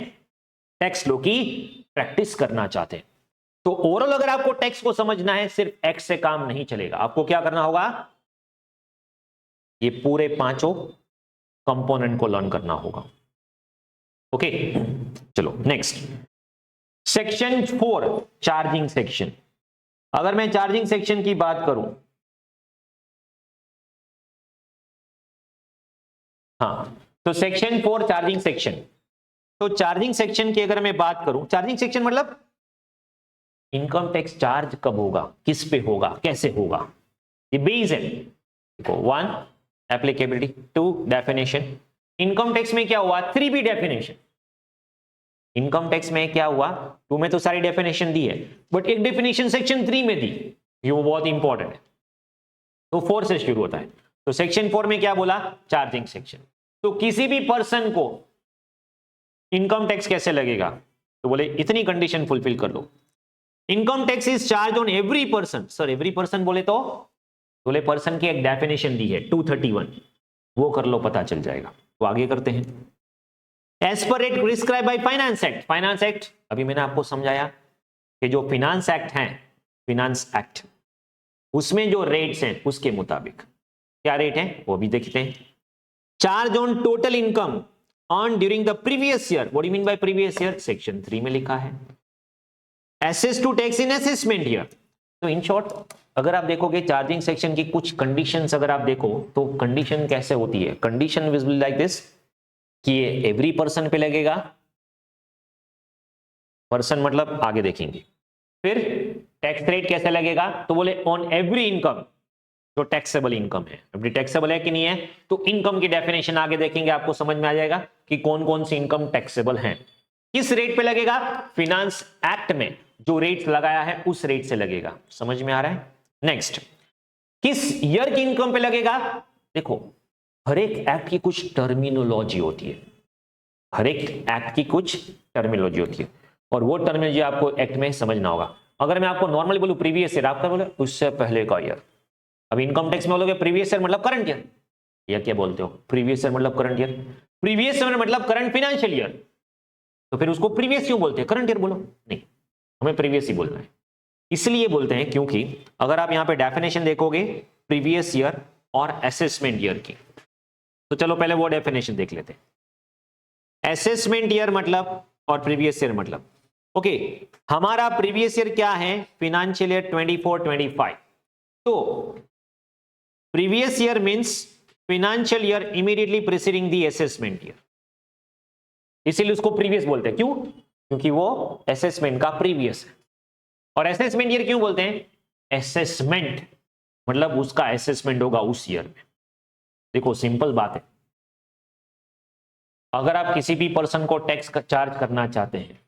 टैक्स लॉ की प्रैक्टिस करना चाहते हैं। तो ओवरऑल अगर आपको टैक्स को समझना है, सिर्फ एक्ट से काम नहीं चलेगा, आपको क्या करना होगा, ये पूरे पांचों कंपोनेंट को लर्न करना होगा। ओके चलो नेक्स्ट, सेक्शन 4 चार्जिंग सेक्शन। अगर मैं चार्जिंग सेक्शन की बात करूं, हाँ तो सेक्शन 4 चार्जिंग सेक्शन, तो चार्जिंग सेक्शन की अगर मैं बात करूं, चार्जिंग सेक्शन मतलब इनकम टैक्स चार्ज कब होगा, किस पे होगा, कैसे होगा, ये बेस है। देखो 1 एप्लीकेबिलिटी, 2 डेफिनेशन। इनकम टैक्स में क्या हुआ, 3B डेफिनेशन। इनकम टैक्स में क्या हुआ, 2 में तो सारी डेफिनेशन दी है बट एक डेफिनेशन सेक्शन 3 में दी, ये वो बहुत इंपॉर्टेंट है, तो 4 से शुरू होता है। तो सेक्शन 4 में क्या बोला, चार्जिंग सेक्शन। तो किसी भी पर्सन को इनकम टैक्स कैसे लगेगा, तो बोले इतनी कंडीशन फुलफिल कर लो, income tax is charge on every person. Sir every person बोले तो बोले पर्सन की एक डेफिनेशन दी है 231, वो कर लो पता चल जाएगा। तो आगे करते हैं, as per rate prescribe by finance act. Finance act अभी मैंने आपको समझाया कि जो फाइनेंस एक्ट है, फाइनेंस एक्ट उसमें जो रेट्स हैं उसके मुताबिक क्या रेट है वो भी देखते हैं। Charge on total income earn during the previous year, what do you mean by previous year, section 3 में लिखा है। Assess to tax in assessment year. तो इन शॉर्ट अगर आप देखोगे चार्जिंग सेक्शन की कुछ कंडीशंस अगर आप देखो तो कंडीशन कैसे होती है, कंडीशन विजिबल लाइक दिस कि ये एवरी पर्सन पे लगेगा, पर्सन मतलब आगे देखेंगे। फिर टैक्स रेट कैसे लगेगा, तो बोले ऑन एवरी इनकम, जो टैक्सेबल इनकम है, एवरी टैक्सेबल है कि नहीं है, तो इनकम की डेफिनेशन आगे देखेंगे, आपको समझ में आ जाएगा कि कौन कौन सी इनकम टैक्सेबल है। किस रेट पे लगेगा, फाइनेंस एक्ट में जो रेट लगाया है उस रेट से लगेगा, समझ में आ रहा है। नेक्स्ट, किस ईयर की इनकम पे लगेगा, देखो हर एक एक्ट की कुछ टर्मिनोलॉजी होती है, हर एक एक्ट की कुछ टर्मिनोलॉजी होती है और वो टर्मिनोलॉजी आपको एक्ट में समझना होगा। अगर मैं आपको नॉर्मली बोलूं प्रीवियस ईयर, आपका बोले उससे पहले का ईयर। अब इनकम टैक्स में बोलोगे प्रीवियस ईयर मतलब करंट ईयर, या क्या बोलते हो, प्रीवियस ईयर मतलब करंट ईयर, प्रीवियस ईयर मतलब करंट फाइनेंशियल ईयर, तो फिर उसको प्रीवियस क्यों बोलते हैं, करंट ईयर बोलो, नहीं हमें प्रीवियस ही बोलना है। इसलिए बोलते हैं क्योंकि अगर आप यहां पे डेफिनेशन देखोगे प्रीवियस ईयर और असेसमेंट ईयर की, तो चलो पहले वो डेफिनेशन देख लेते हैं। असेसमेंट ईयर मतलब और प्रीवियस ईयर मतलब, ओके हमारा प्रीवियस ईयर क्या है, फाइनेंशियल ईयर 24-25, तो previous year means financial year immediately preceding the assessment year, इसीलिए उसको प्रीवियस बोलते हैं। क्यों, क्योंकि वो असेसमेंट का प्रीवियस है। और असेसमेंट ईयर क्यों बोलते हैं, असेसमेंट मतलब उसका असेसमेंट होगा उस ईयर में। देखो सिंपल बात है, अगर आप किसी भी पर्सन को टैक्स चार्ज करना चाहते हैं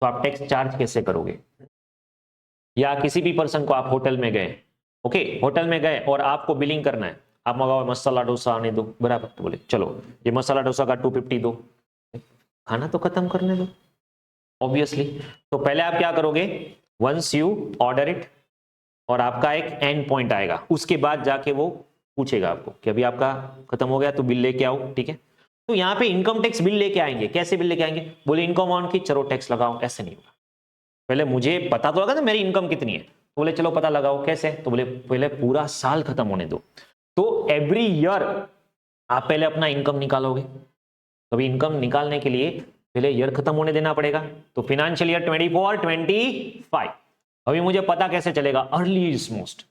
तो आप टैक्स चार्ज कैसे करोगे? या किसी भी पर्सन को आप होटल में गए, ओके, होटल में गए और आपको बिलिंग करना है, आप मंगाओ मसाला डोसा आने दो, बराबर, तो बोले चलो ये मसाला डोसा का 250 दो, खाना तो खत्म करने दो ऑब्वियसली। तो पहले आप क्या करोगे, वंस यू ऑर्डर इट और आपका एक एंड पॉइंट आएगा, उसके बाद जाके वो पूछेगा आपको कि अभी आपका खत्म हो गया तो बिल लेके आओ, ठीक है। तो यहाँ पे इनकम टैक्स बिल लेके आएंगे, कैसे बिल लेके आएंगे, बोले इनकम ऑन की, चलो टैक्स लगाओ, ऐसे नहीं होगा। पहले मुझे पता तो लगा ना मेरी इनकम कितनी है, तो बोले चलो पता लगाओ, कैसे, तो बोले पहले पूरा साल खत्म होने दो। तो एवरी ईयर आप पहले अपना इनकम निकालोगे, तो अभी इनकम निकालने के लिए पहले ईयर खत्म होने देना पड़ेगा। तो फाइनेंशियल ईयर 24-25, अभी मुझे पता कैसे चलेगा, अर्ली इज मोस्ट,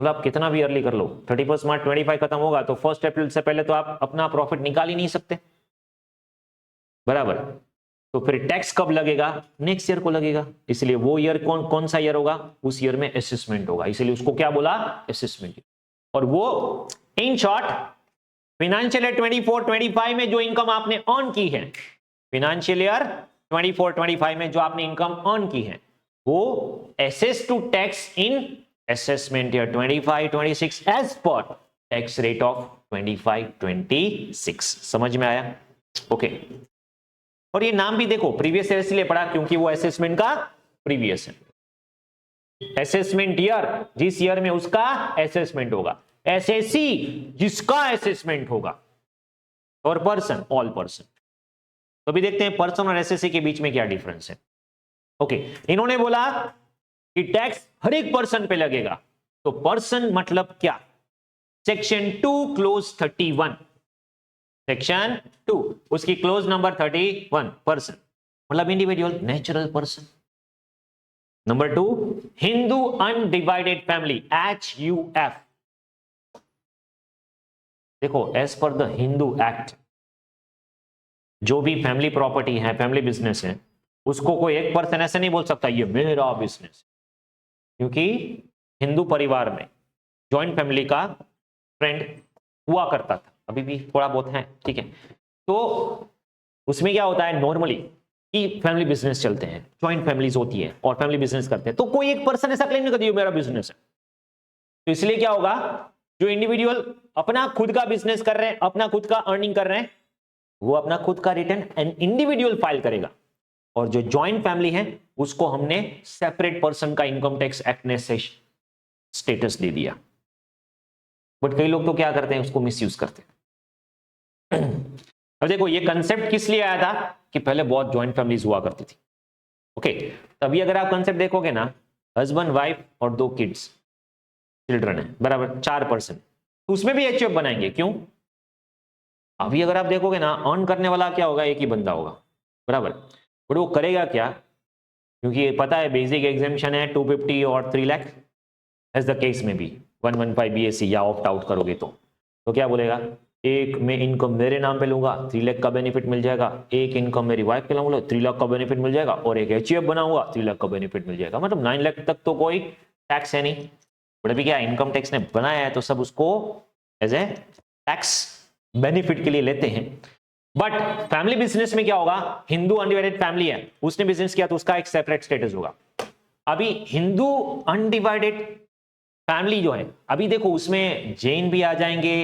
मतलब आप कितना भी अर्ली कर लो, 31 मार्च 25 खत्म होगा तो 1 अप्रैल से पहले तो आप अपना प्रॉफिट निकाल ही नहीं सकते, बराबर। तो फिर टैक्स कब लगेगा, नेक्स्ट ईयर को लगेगा, इसलिए वो ईयर कौन सा ईयर होगा, उस ईयर में असेसमेंट होगा, इसलिए उसको क्या बोला, असेसमेंट। और वो इन शॉर्ट फाइनेंशियल ईयर 24-25 में जो इनकम आपने अर्न की है, फाइनेंशियल ईयर 24-25 में जो आपने इनकम अर्न की है, वो assess to tax in assessment year 25-26 as per tax rate of 25-26। समझ में आया? ओके। और ये नाम भी देखो प्रीवियस ईयर इसलिए पढ़ा क्योंकि वो असेसमेंट का प्रीवियस है, असेसमेंट ईयर जिस ईयर में उसका असेसमेंट होगा, एसएससी जिसका असेसमेंट होगा, और पर्सन ऑल पर्सन। तो अभी देखते हैं पर्सन और एसएससी के बीच में क्या डिफरेंस है। ओके, इन्होंने बोला कि टैक्स हर एक पर्सन पे लगेगा, तो पर्सन मतलब क्या, सेक्शन 2 क्लोज 31, सेक्शन 2 उसकी क्लोज नंबर 31, पर्सन मतलब individual natural person. Number 2 Hindu undivided family, HUF। देखो as per the Hindu act जो भी फैमिली प्रॉपर्टी है, फैमिली बिजनेस है, उसको कोई एक पर्सन ऐसे नहीं बोल सकता ये मेरा बिजनेस, क्योंकि हिंदू परिवार में जॉइंट फैमिली का ट्रेंड हुआ करता था, अभी भी थोड़ा बहुत है, ठीक है। तो उसमें क्या होता है नॉर्मली कि फैमिली बिजनेस चलते हैं, जॉइंट फैमिलीज होती है और फैमिली बिजनेस करते हैं, तो कोई एक पर्सन ऐसा क्लेम नहीं करती मेरा बिजनेस है। तो इसलिए क्या होगा, जो इंडिविजुअल अपना खुद का बिजनेस कर रहे हैं, अपना खुद का अर्निंग कर रहे हैं, वो अपना खुद का रिटर्न एंड इंडिविजुअल फाइल करेगा, और जो जॉइंट फैमिली है उसको हमने सेपरेट पर्सन का इनकम टैक्स एक्ट ने स्टेटस दे दिया। बट कई लोग तो क्या करते हैं, उसको मिसयूज करते हैं। अब देखो ये कंसेप्ट किस लिए आया था कि पहले बहुत जॉइंट फैमिलीज हुआ करती थी, ओके। तभी अगर आप कंसेप्ट देखोगे ना, हस्बैंड वाइफ और 2 किड्स चिल्ड्रन है, बराबर 4 पर्सन, तो उसमें भी HUF बनाएंगे, क्यों? अभी अगर आप देखोगे ना, अर्न करने वाला क्या होगा, एक ही बंदा होगा, बराबर, बट वो करेगा क्या, क्योंकि पता है बेसिक एग्जामिशन है 250 और 3 लाख, एज द केस में भी 115 BSc या ऑप्ट आउट करोगे तो क्या बोलेगा, एक मैं इनकम मेरे नाम पे लूंगा 3 लाख का बेनिफिट मिल जाएगा, एक इनकम मेरी वाइफ के नाम लूंगा 3 लाख का बेनिफिट मिल जाएगा, और एक HUF बनाऊंगा 3 लाख का बेनिफिट मिल जाएगा, मतलब 9 लाख तक तो कोई टैक्स है नहीं। बट अभी क्या इनकम टैक्स ने बनाया है तो सब उसको एज ए टैक्स बेनिफिट के लिए लेते हैं। बट फैमिली बिजनेस में क्या होगा, हिंदू अनडिवाइडेड फैमिली है, उसने बिजनेस किया तो उसका एक सेपरेट स्टेटस होगा। अभी हिंदू अनडिवाइडेड फैमिली जो है, अभी देखो उसमें जैन भी आ जाएंगे,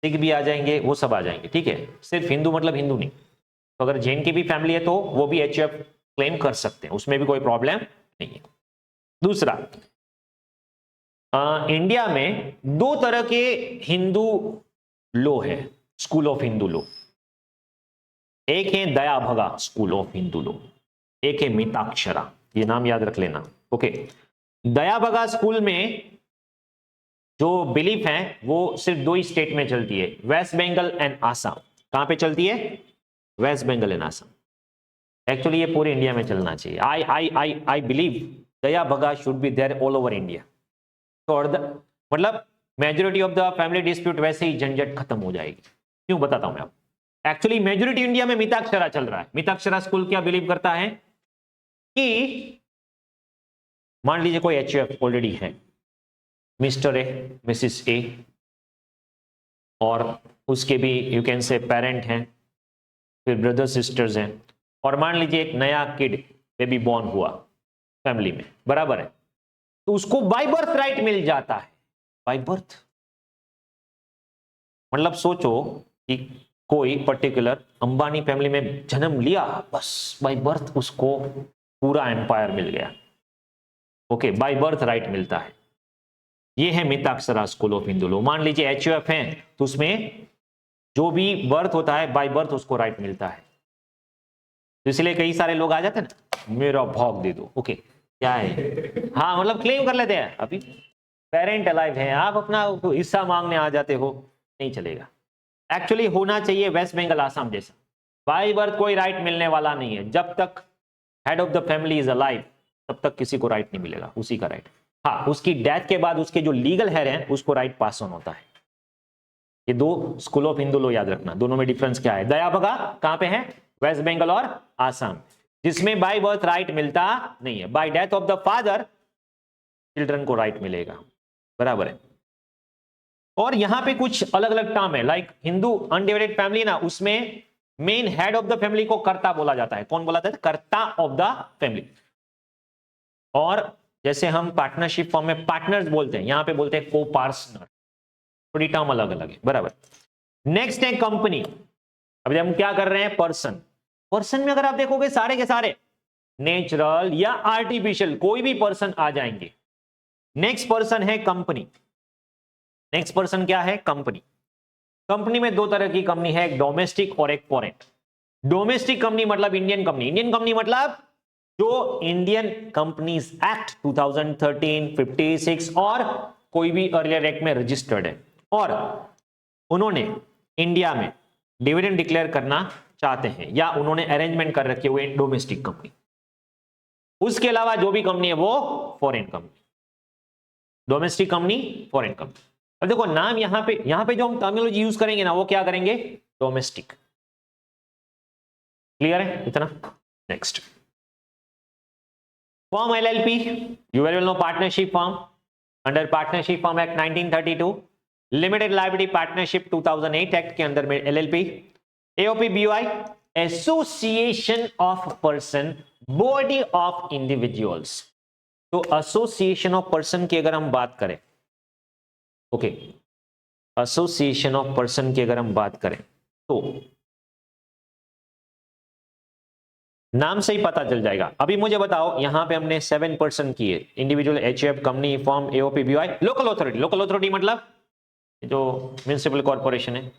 सिख भी आ जाएंगे, वो सब आ जाएंगे, ठीक है, सिर्फ हिंदू मतलब हिंदू नहीं। तो अगर जैन की भी फैमिली है तो वो भी HUF क्लेम कर सकते हैं, उसमें भी कोई प्रॉब्लम नहीं है। दूसरा, इंडिया में 2 तरह के हिंदू लॉ है, स्कूल ऑफ हिंदू लॉ। एक है दया भगा स्कूल ऑफ हिंदू लॉ, एक है मिताक्षरा, ये नाम याद रख लेना, ओके। दया भगा स्कूल में जो बिलीफ है वो सिर्फ 2 ही स्टेट में चलती है, वेस्ट बंगाल एंड आसाम। कहां पे चलती है, वेस्ट बंगाल एंड आसाम। एक्चुअली ये पूरे इंडिया में चलना चाहिए। आई believe Dayabhaga should be there all over India. तो मतलब majority of the family dispute वैसे ही झंझट खत्म हो जाएगी। क्यों बताता हूं मैं आपको। एक्चुअली मेजोरिटी इंडिया में मिताक्षरा चल रहा है। मिताक्षरा स्कूल क्या बिलीव करता है कि मान लीजिए कोई HUF ऑलरेडी है, मिस्टर ए, मिसिस ए, और उसके भी यू कैन से पेरेंट हैं, फिर ब्रदर सिस्टर्स हैं, और मान लीजिए एक नया किड बेबी बॉर्न हुआ फैमिली में, बराबर है, तो उसको बाय बर्थ राइट मिल जाता है। बाय बर्थ मतलब सोचो कि कोई पर्टिकुलर अंबानी फैमिली में जन्म लिया, बस बाय बर्थ उसको पूरा एम्पायर मिल गया। ओके, बाय बर्थ राइट मिलता है। ये है Mitakshara school of Hindu law. मान लीजिए HUF है तो उसमें जो भी बर्थ होता है बाय बर्थ उसको राइट मिलता है। तो इसलिए कई सारे लोग आ जाते हैं ना, मेरा भाग दे दो। ओके, क्या है, हाँ मतलब क्लेम कर लेते हैं, अभी पेरेंट अलाइव है, आप अपना हिस्सा मांगने आ जाते हो, नहीं चलेगा। एक्चुअली होना चाहिए वेस्ट बंगाल आसाम जैसा, बाय बर्थ कोई राइट मिलने वाला नहीं है। जब तक head of the family is alive तब तक किसी को राइट नहीं मिलेगा, उसी का राइट। हाँ, उसकी डेथ के बाद उसके जो लीगल हेयर हैं उसको राइट पास ऑन होता है। ये दो स्कूल ऑफ हिंदू लॉ याद रखना, दोनों में डिफरेंस क्या है। दया भगा कहां पे है, वेस्ट बंगाल और आसाम, जिसमें बाय बर्थ राइट मिलता नहीं है, bye death of the father children को राइट मिलेगा, बराबर है। और यहां पे कुछ अलग अलग टर्म है, लाइक हिंदू अनडिवाइडेड फैमिली ना, उसमें main head of the family को कर्ता बोला जाता है। कौन बोला जाता है, कर्ता ऑफ द फैमिली। और जैसे हम पार्टनरशिप फॉर्म में पार्टनर्स बोलते हैं, यहां पे बोलते हैं को पार्टनर, थोड़ी टर्म अलग अलग है, बराबर। नेक्स्ट है कंपनी। अभी हम क्या कर रहे हैं, पर्सन। पर्सन में अगर आप देखोगे सारे के सारे नेचुरल या आर्टिफिशियल कोई भी पर्सन आ जाएंगे। नेक्स्ट पर्सन है कंपनी। नेक्स्ट पर्सन क्या है, कंपनी। कंपनी में दो तरह की कंपनी है, एक डोमेस्टिक और एक फॉरेन। डोमेस्टिक कंपनी मतलब इंडियन कंपनी। इंडियन कंपनी मतलब जो इंडियन कंपनीज एक्ट 2013, 56 और कोई भी अर्लियर एक्ट में रजिस्टर्ड है और उन्होंने इंडिया में डिविडेंड डिक्लेयर करना चाहते हैं या उन्होंने अरेंजमेंट कर रखे हुए डोमेस्टिक कंपनी। उसके अलावा जो भी कंपनी है वो foreign company. Domestic company, foreign company. अब देखो नाम यहां पे जो हम टर्मिनोलॉजी यूज करेंगे ना वो क्या करेंगे, डोमेस्टिक। क्लियर है इतना। Next, form LLP, you very well know partnership firm under Partnership Firm Act 1932, limited liability partnership 2008 act के अंदर में LLP। AOP BOI, association of person, body of individuals. तो एसोसिएशन ऑफ पर्सन की अगर हम बात करें, ओके, एसोसिएशन ऑफ पर्सन की अगर हम बात करें तो नाम से ही पता चल जाएगा। अभी मुझे बताओ, यहां पे हमने 7 पर्सन किए, individual, HUF, company, form, AOP BOI, local authority. Local authority मतलब जो म्युनिसिपल कॉर्पोरेशन है,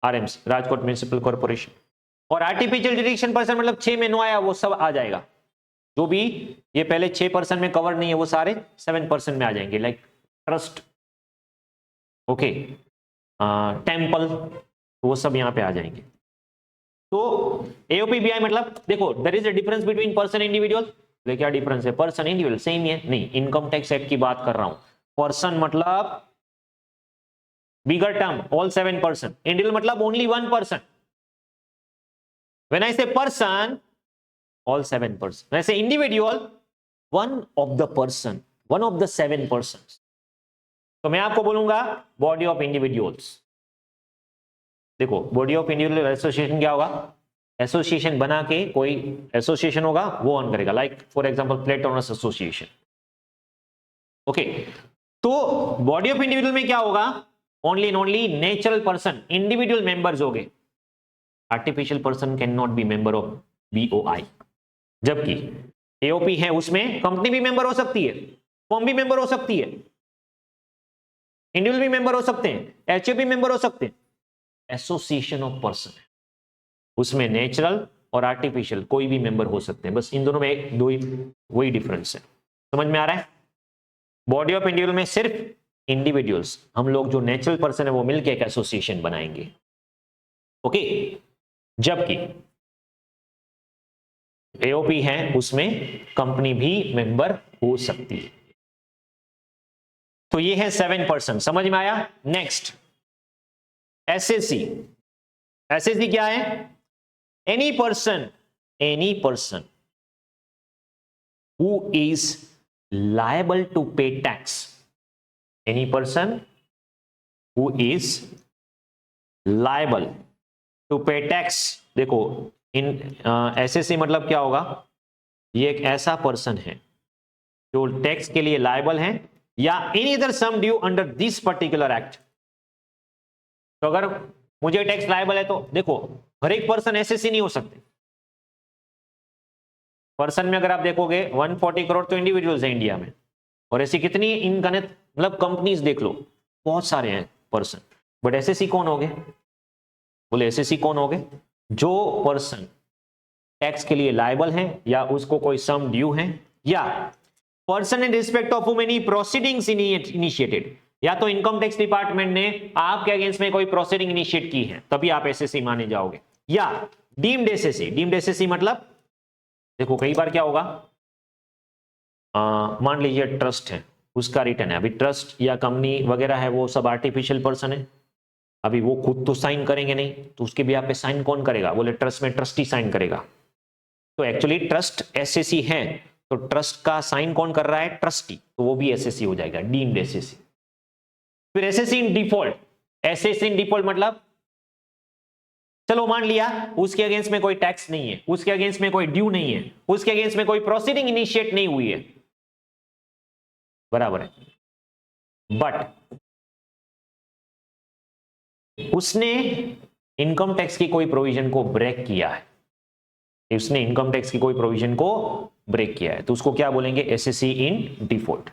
RMC, राजकोट म्युनिसिपल कॉर्पोरेशन। और आर्टिफिशियल जुरिडिक्शन पर्सन मतलब 6 में 9 आया वो सब आ जाएगा। जो भी ये पहले 6 पर्सन में कवर नहीं है वो सारे 7 पर्सन में आ जाएंगे, लाइक ट्रस्ट, ओके, टेम्पल, वो सब यहां पे आ जाएंगे। तो AOP BI मतलब देखो, there is a difference between person individual. क्या डिफरेंस है, पर्सन इंडिविजुअल सेम ही है, नहीं, इनकम टैक्स एक्ट की बात कर रहा हूं। पर्सन मतलब bigger term, all 7 person. Individual मतलब only 1 person. When I say person, all 7 person. When I say individual, one of the person, one of the 7 person. तो मैं आपको बोलूंगा बॉडी ऑफ इंडिविजुअल्स। देखो, बॉडी ऑफ इंडिविजुअल एसोसिएशन क्या होगा, association बना के कोई एसोसिएशन होगा वो ऑन करेगा, like for example plate owners association. Okay, तो बॉडी ऑफ इंडिविजुअल में क्या होगा, only and only natural person, individual members हो गए। Artificial person can not be member of BOI। जबकि AOP है उसमें कंपनी भी मेंबर हो सकती है, फॉर्म भी मेंबर हो सकती है, इंडिविजुअल भी मेंबर हो सकते हैं, HUF भी मेंबर हो सकते हैं। एसोसिएशन ऑफ पर्सन है उसमें नेचुरल और आर्टिफिशियल कोई भी मेंबर हो सकते हैं, बस इन दोनों में एक दो ही वही डिफरेंस है। समझ में आ रहा है। बॉडी ऑफ इंडिविजुअल में सिर्फ इंडिविजुअल्स, हम लोग जो नेचुरल पर्सन है वो मिलकर एक एसोसिएशन बनाएंगे, ओके। जबकि AOP है उसमें कंपनी भी मेंबर हो सकती है। तो ये है 7 पर्सन, समझ में आया। Next, SAC। SAC क्या है, any person who is liable to pay tax, any person who is liable to pay tax। देखो इन SAC मतलब क्या होगा, ये एक ऐसा पर्सन है जो टैक्स के लिए लायबल है या any other sum due under this particular act. तो अगर मुझे टैक्स लायबल है तो देखो हर एक पर्सन एसएससी नहीं हो सकते। पर्सन में अगर आप देखोगे 140 करोड़ तो इंडिविजुअल्स हैं इंडिया में, और ऐसी कितनी इनगणित मतलब कंपनीज देख लो, बहुत सारे हैं पर्सन। बट एसएससी कौन हो गए? बोले एसएससी कौन हो गए? जो पर्सन टैक्स के लिए लायबल है या उसको कोई सम ड्यू है, या पर्सन इन रिस्पेक्ट ऑफ हुम एनी प्रोसीडिंग्स इनिशिएटेड, या तो इनकम टैक्स डिपार्टमेंट ने आपके अगेंस्ट में कोई प्रोसीडिंग इनिशिएट की है तभी आप एसएससी माने जाओगे, या डीम्ड एसएससी। डीम्ड एसएससी मतलब देखो कई बार क्या होगा, मान लीजिए ट्रस्ट है, उसका रिटर्न है। अभी ट्रस्ट या कंपनी वगैरह है वो सब आर्टिफिशियल पर्सन है, अभी वो खुद तो साइन करेंगे नहीं, तो उसके भी पे साइन कौन करेगा? बोले ट्रस्ट में ट्रस्टी साइन करेगा। तो एक्चुअली ट्रस्ट एसएससी है तो ट्रस्ट का साइन कौन कर रहा है? ट्रस्टी, तो वो भी एसएससी हो जाएगा, डीम्ड एसएससी। फिर assessee in default. Assessee in default मतलब चलो मान लिया उसके अगेंस्ट में कोई टैक्स नहीं है, उसके अगेंस्ट में कोई ड्यू नहीं है, उसके अगेंस्ट में कोई प्रोसीडिंग इनिशिएट नहीं हुई है, बराबर है, बट उसने इनकम टैक्स की कोई प्रोविजन को ब्रेक किया है, उसने इनकम टैक्स की कोई प्रोविजन को ब्रेक किया है, तो उसको क्या बोलेंगे? Assessee in default.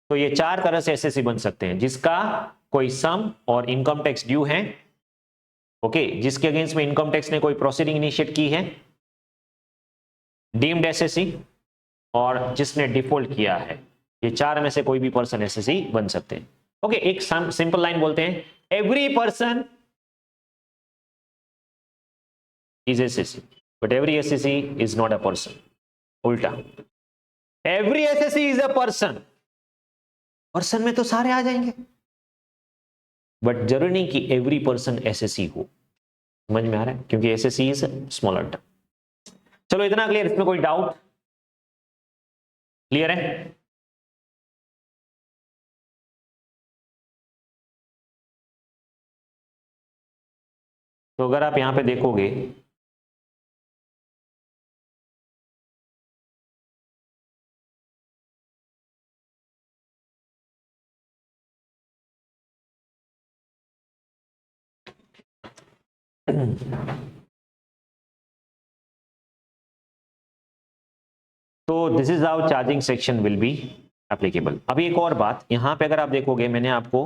तो ये चार तरह से एसएससी बन सकते हैं, जिसका कोई सम और इनकम टैक्स ड्यू है, ओके, जिसके अगेंस्ट में इनकम टैक्स ने कोई प्रोसीडिंग इनिशिएट की है, डीम्ड एसएससी, और जिसने डिफॉल्ट किया है। ये चार में से कोई भी पर्सन एसएससी बन सकते हैं। ओके, एक सिंपल लाइन बोलते हैं, every person is assessee but every assessee is not a person. उल्टा, every assessee is a person, person में तो सारे आ जाएंगे, बट जरूरी नहीं कि एवरी पर्सन एसएससी हो। समझ में आ रहा है? क्योंकि एसएससी इज स्मॉलर टर्म। चलो इतना क्लियर, इसमें कोई डाउट? क्लियर है? तो अगर आप यहां पे देखोगे तो this is how charging section will be applicable. अभी एक और बात, यहां पे अगर आप देखोगे मैंने आपको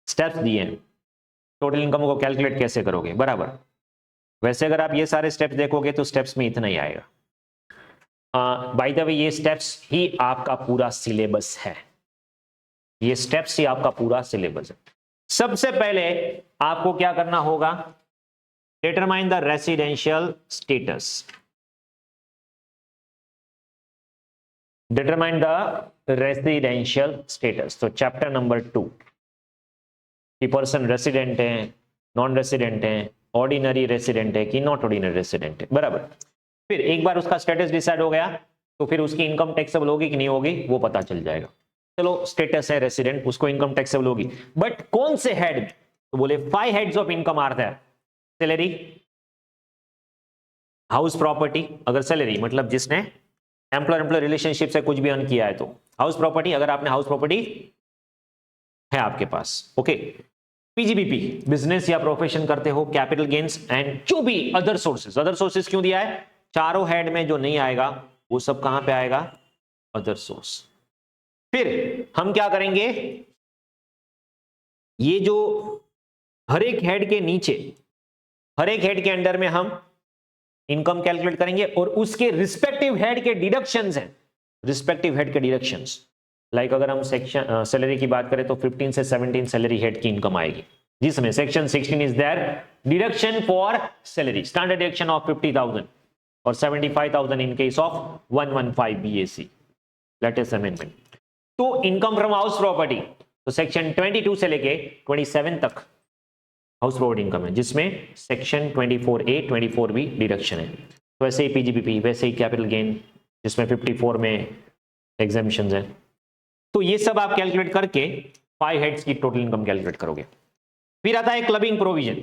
स्टेप्स दिए हैं, टोटल इनकम को कैलकुलेट कैसे करोगे, बराबर। वैसे अगर आप ये सारे स्टेप्स देखोगे तो स्टेप्स में इतना ही आएगा। बाय द वे ये स्टेप्स ही आपका पूरा सिलेबस है, ये स्टेप्स ही आपका पूरा सिलेबस है। सबसे पहले आपको क्या करना होगा? Determine the residential status, determine the residential status. तो चैप्टर नंबर 2 कि पर्सन रेसिडेंट है, नॉन रेसिडेंट है, ऑर्डिनरी रेसिडेंट है कि नॉट ऑर्डिनरी रेसिडेंट है, बराबर। फिर एक बार उसका स्टेटस डिसाइड हो गया तो फिर उसकी इनकम टैक्सेबल होगी कि नहीं होगी वो पता चल जाएगा। चलो स्टेटस है रेसिडेंट, उसको इनकम टैक्सेबल होगी, बट कौन से हेड में? तो बोले 5 heads of income are there. Salary, house property, अगर सैलरी मतलब जिसने एम्प्लॉयर रिलेशनशिप से कुछ भी अर्न किया है तो हाउस प्रॉपर्टी, अगर आपने हाउस प्रॉपर्टी है आपके पास, ओके। पीजीबीपी, बिजनेस या प्रोफेशन करते हो, कैपिटल गेन्स एंड जो भी अदर सोर्सेज। अदर सोर्सेज क्यों दिया है? चारों हेड में जो नहीं आएगा वो सब कहां पे आएगा? Other source. फिर हम क्या करेंगे, ये जो हर एक हेड के नीचे, हर एक हेड के अंडर में हम इनकम कैलकुलेट करेंगे और उसके रिस्पेक्टिव हेड के डिडक्शंस हैं, रिस्पेक्टिव हेड के डिडक्शंस। लाइक अगर हम सेक्शन सैलरी की बात करें तो 15 से 17 सैलरी हेड की इनकम आएगी, जिसमें section 16 is there deduction for salary, standard deduction of 50,000 और 75,000 in case of 115 BAC latest amendment. तो इनकम फ्रॉम हाउस प्रॉपर्टी, तो सेक्शन 22 से लेके 27 तक हाउस प्रॉपर्टी इनकम है, जिसमें सेक्शन 24A 24B डिडक्शन है। तो वैसे ही पीजीबीपी, वैसे ही कैपिटल गेन जिसमें 54 में एग्जेम्पशंस है। तो ये सब आप कैलकुलेट करके 5 हेड्स की टोटल इनकम कैलकुलेट करोगे। फिर आता है क्लबिंग प्रोविजन।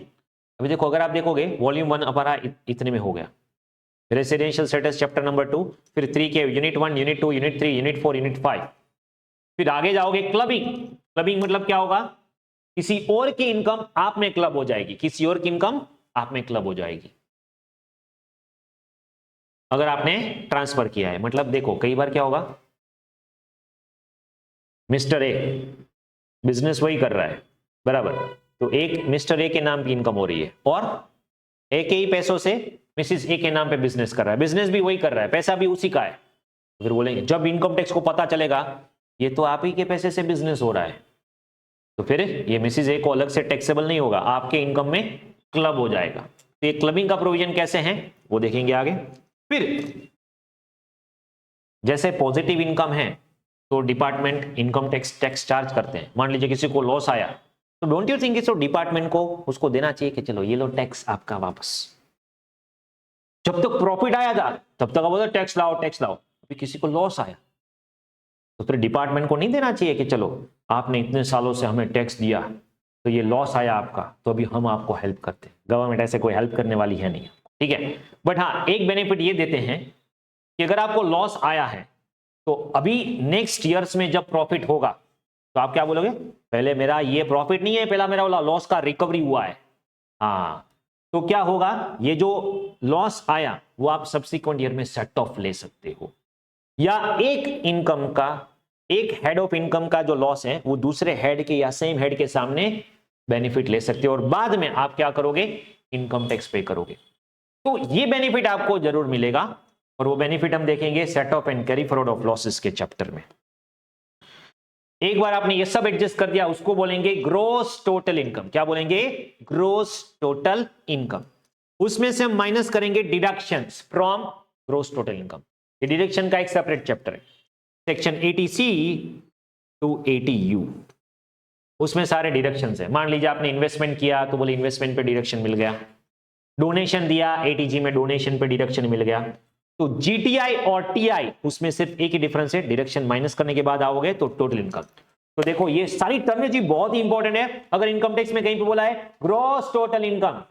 अभी देखो अगर आप देखोगे वॉल्यूम 1 हमारा इतने में हो गया, रेसिडेंशियल स्टेटस चैप्टर नंबर 2, फिर 3 के unit 1, unit 2, unit 3, unit 4, unit 5, फिर आगे जाओगे क्लबिंग। क्लबिंग मतलब क्या होगा? किसी और की इनकम आप में क्लब हो जाएगी, किसी और की इनकम आप में क्लब हो जाएगी अगर आपने ट्रांसफर किया है। मतलब देखो कई बार क्या होगा, मिस्टर ए बिजनेस वही कर रहा है बराबर, तो एक मिस्टर ए के नाम की इनकम हो रही है और ए के ही पैसों से मिसिस ए के नाम पे बिजनेस कर रहा है, बिजनेस भी वही कर रहा है, पैसा भी उसी का है। फिर बोलेंगे जब इनकम टैक्स को पता चलेगा ये तो आप ही के पैसे से बिजनेस हो रहा है, तो फिर ये मिसिस ए को अलग से टैक्सेबल नहीं होगा, आपके इनकम में क्लब हो जाएगा। तो ये क्लबिंग का प्रोविजन कैसे है वो देखेंगे आगे। फिर जैसे पॉजिटिव इनकम है तो डिपार्टमेंट इनकम टैक्स चार्ज करते हैं। मान लीजिए किसी को लॉस आया तो don't you think so department को उसको देना चाहिए कि चलो ये लो टैक्स आपका वापस। जब तक प्रॉफिट आया था तब तक बोलते टैक्स लाओ टैक्स लाओ, अभी किसी को लॉस आया तो फिर डिपार्टमेंट को नहीं देना चाहिए कि चलो आपने इतने सालों से हमें टैक्स दिया तो ये लॉस आया आपका तो अभी हम आपको हेल्प करते हैं। गवर्नमेंट ऐसे कोई हेल्प करने वाली है नहीं, ठीक है। बट हाँ एक बेनिफिट ये देते हैं कि अगर आपको लॉस आया है तो अभी नेक्स्ट ईयर्स में जब प्रॉफिट होगा तो आप क्या बोलोगे, पहले मेरा ये प्रॉफिट नहीं है, पहला मेरा वाला लॉस का रिकवरी हुआ है। हाँ तो क्या होगा, ये जो लॉस आया वो आप सब्सिक्वेंट ईयर में सेट ऑफ ले सकते हो, या एक इनकम का एक हेड ऑफ इनकम का जो लॉस है वो दूसरे हेड के या सेम हेड के सामने बेनिफिट ले सकते हो और बाद में आप क्या करोगे, इनकम टैक्स पे करोगे। तो ये बेनिफिट आपको जरूर मिलेगा और वो बेनिफिट हम देखेंगे set of and carry forward of losses के चैप्टर में। एक बार आपने ये सब एडजस्ट कर दिया उसको बोलेंगे ग्रोस टोटल इनकम। क्या बोलेंगे, ग्रोस टोटल इनकम। उसमें से हम माइनस करेंगे deductions from gross total income. ये डिडक्शन का एक सेपरेट चैप्टर है, सेक्शन 80C टू 80U, उसमें सारे डिडक्शंस है। मान लीजिए आपने इन्वेस्टमेंट किया तो बोले इन्वेस्टमेंट पे डिडक्शन मिल गया, डोनेशन दिया 80G में डोनेशन पे डिडक्शन मिल गया। तो जीटीआई और टीआई उसमें सिर्फ एक ही डिफरेंस है, डिडक्शन माइनस करने के बाद आओगे तो टोटल इनकम। तो देखो ये सारी टर्मिनोलॉजी बहुत ही इंपॉर्टेंट है। अगर इनकम टैक्स में कहीं पे बोला है ग्रॉस टोटल इनकम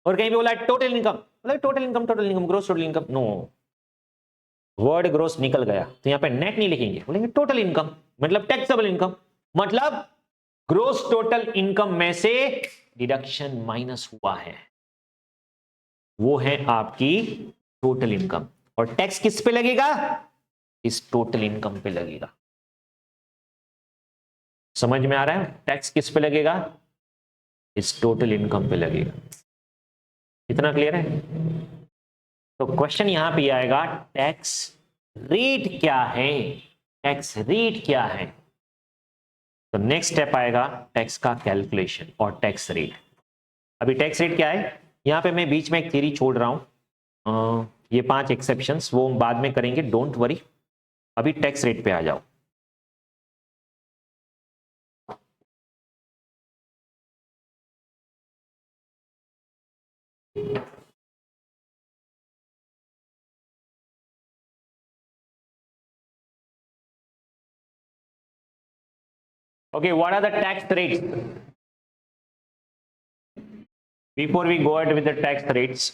और कहीं पे बोला है टोटल इनकम, मतलब total income gross total income, no, word gross निकल गया तो यहां पे नेट नहीं लिखेंगे, बोलेंगे टोटल इनकम मतलब टैक्सेबल इनकम, मतलब ग्रोस टोटल इनकम में से डिडक्शन माइनस हुआ है वो है आपकी टोटल इनकम। और टैक्स किस पे लगेगा, इस टोटल इनकम पे लगेगा। समझ में आ रहा है, टैक्स किस पे लगेगा, इस टोटल इनकम पे लगेगा। इतना क्लियर है। तो क्वेश्चन यहां पे आएगा टैक्स रेट क्या है, टैक्स रेट क्या है। तो नेक्स्ट स्टेप आएगा टैक्स का कैलकुलेशन और टैक्स रेट। अभी टैक्स रेट क्या है, यहां पे मैं बीच में एक थ्योरी छोड़ रहा हूं, ये 5 एक्सेप्शंस वो बाद में करेंगे, डोंट वरी। अभी टैक्स रेट पे आ जाओ। Okay, what are the tax rates? Before we go ahead with the tax rates,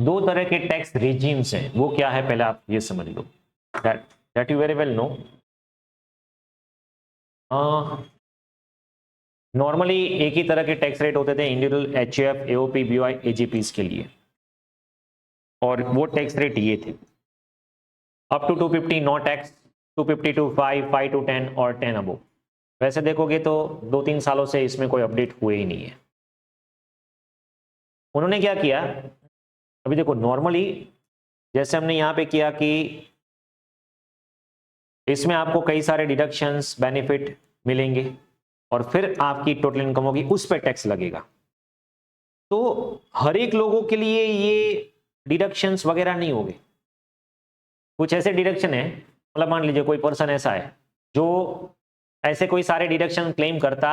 दो तरह के टैक्स रिजीम्स हैं, वो क्या है पहले आप ये समझ लो, that you very well know. Normally एक ही तरह के टैक्स रेट होते थे individual, HF, AOP, BOI, AJPs के लिए, और वो टैक्स रेट ये थे up to 250 no tax, 250 to 5, 5 to 10 और 10 अबो। वैसे देखोगे तो 2-3 सालों से इसमें कोई अपडेट हुए ही नहीं है। उन्होंने क्या किया, अभी देखो नॉर्मली जैसे हमने यहां पे किया कि इसमें आपको कई सारे डिडक्शंस बेनिफिट मिलेंगे और फिर आपकी टोटल इनकम होगी, उस पर टैक्स लगेगा। तो हर एक लोगों के लिए ये डिडक्शंस वगैरह नहीं होंगे। कुछ ऐसे डिडक्शन है, मतलब मान लीजिए कोई पर्सन ऐसा है जो ऐसे कोई सारे डिडक्शन क्लेम करता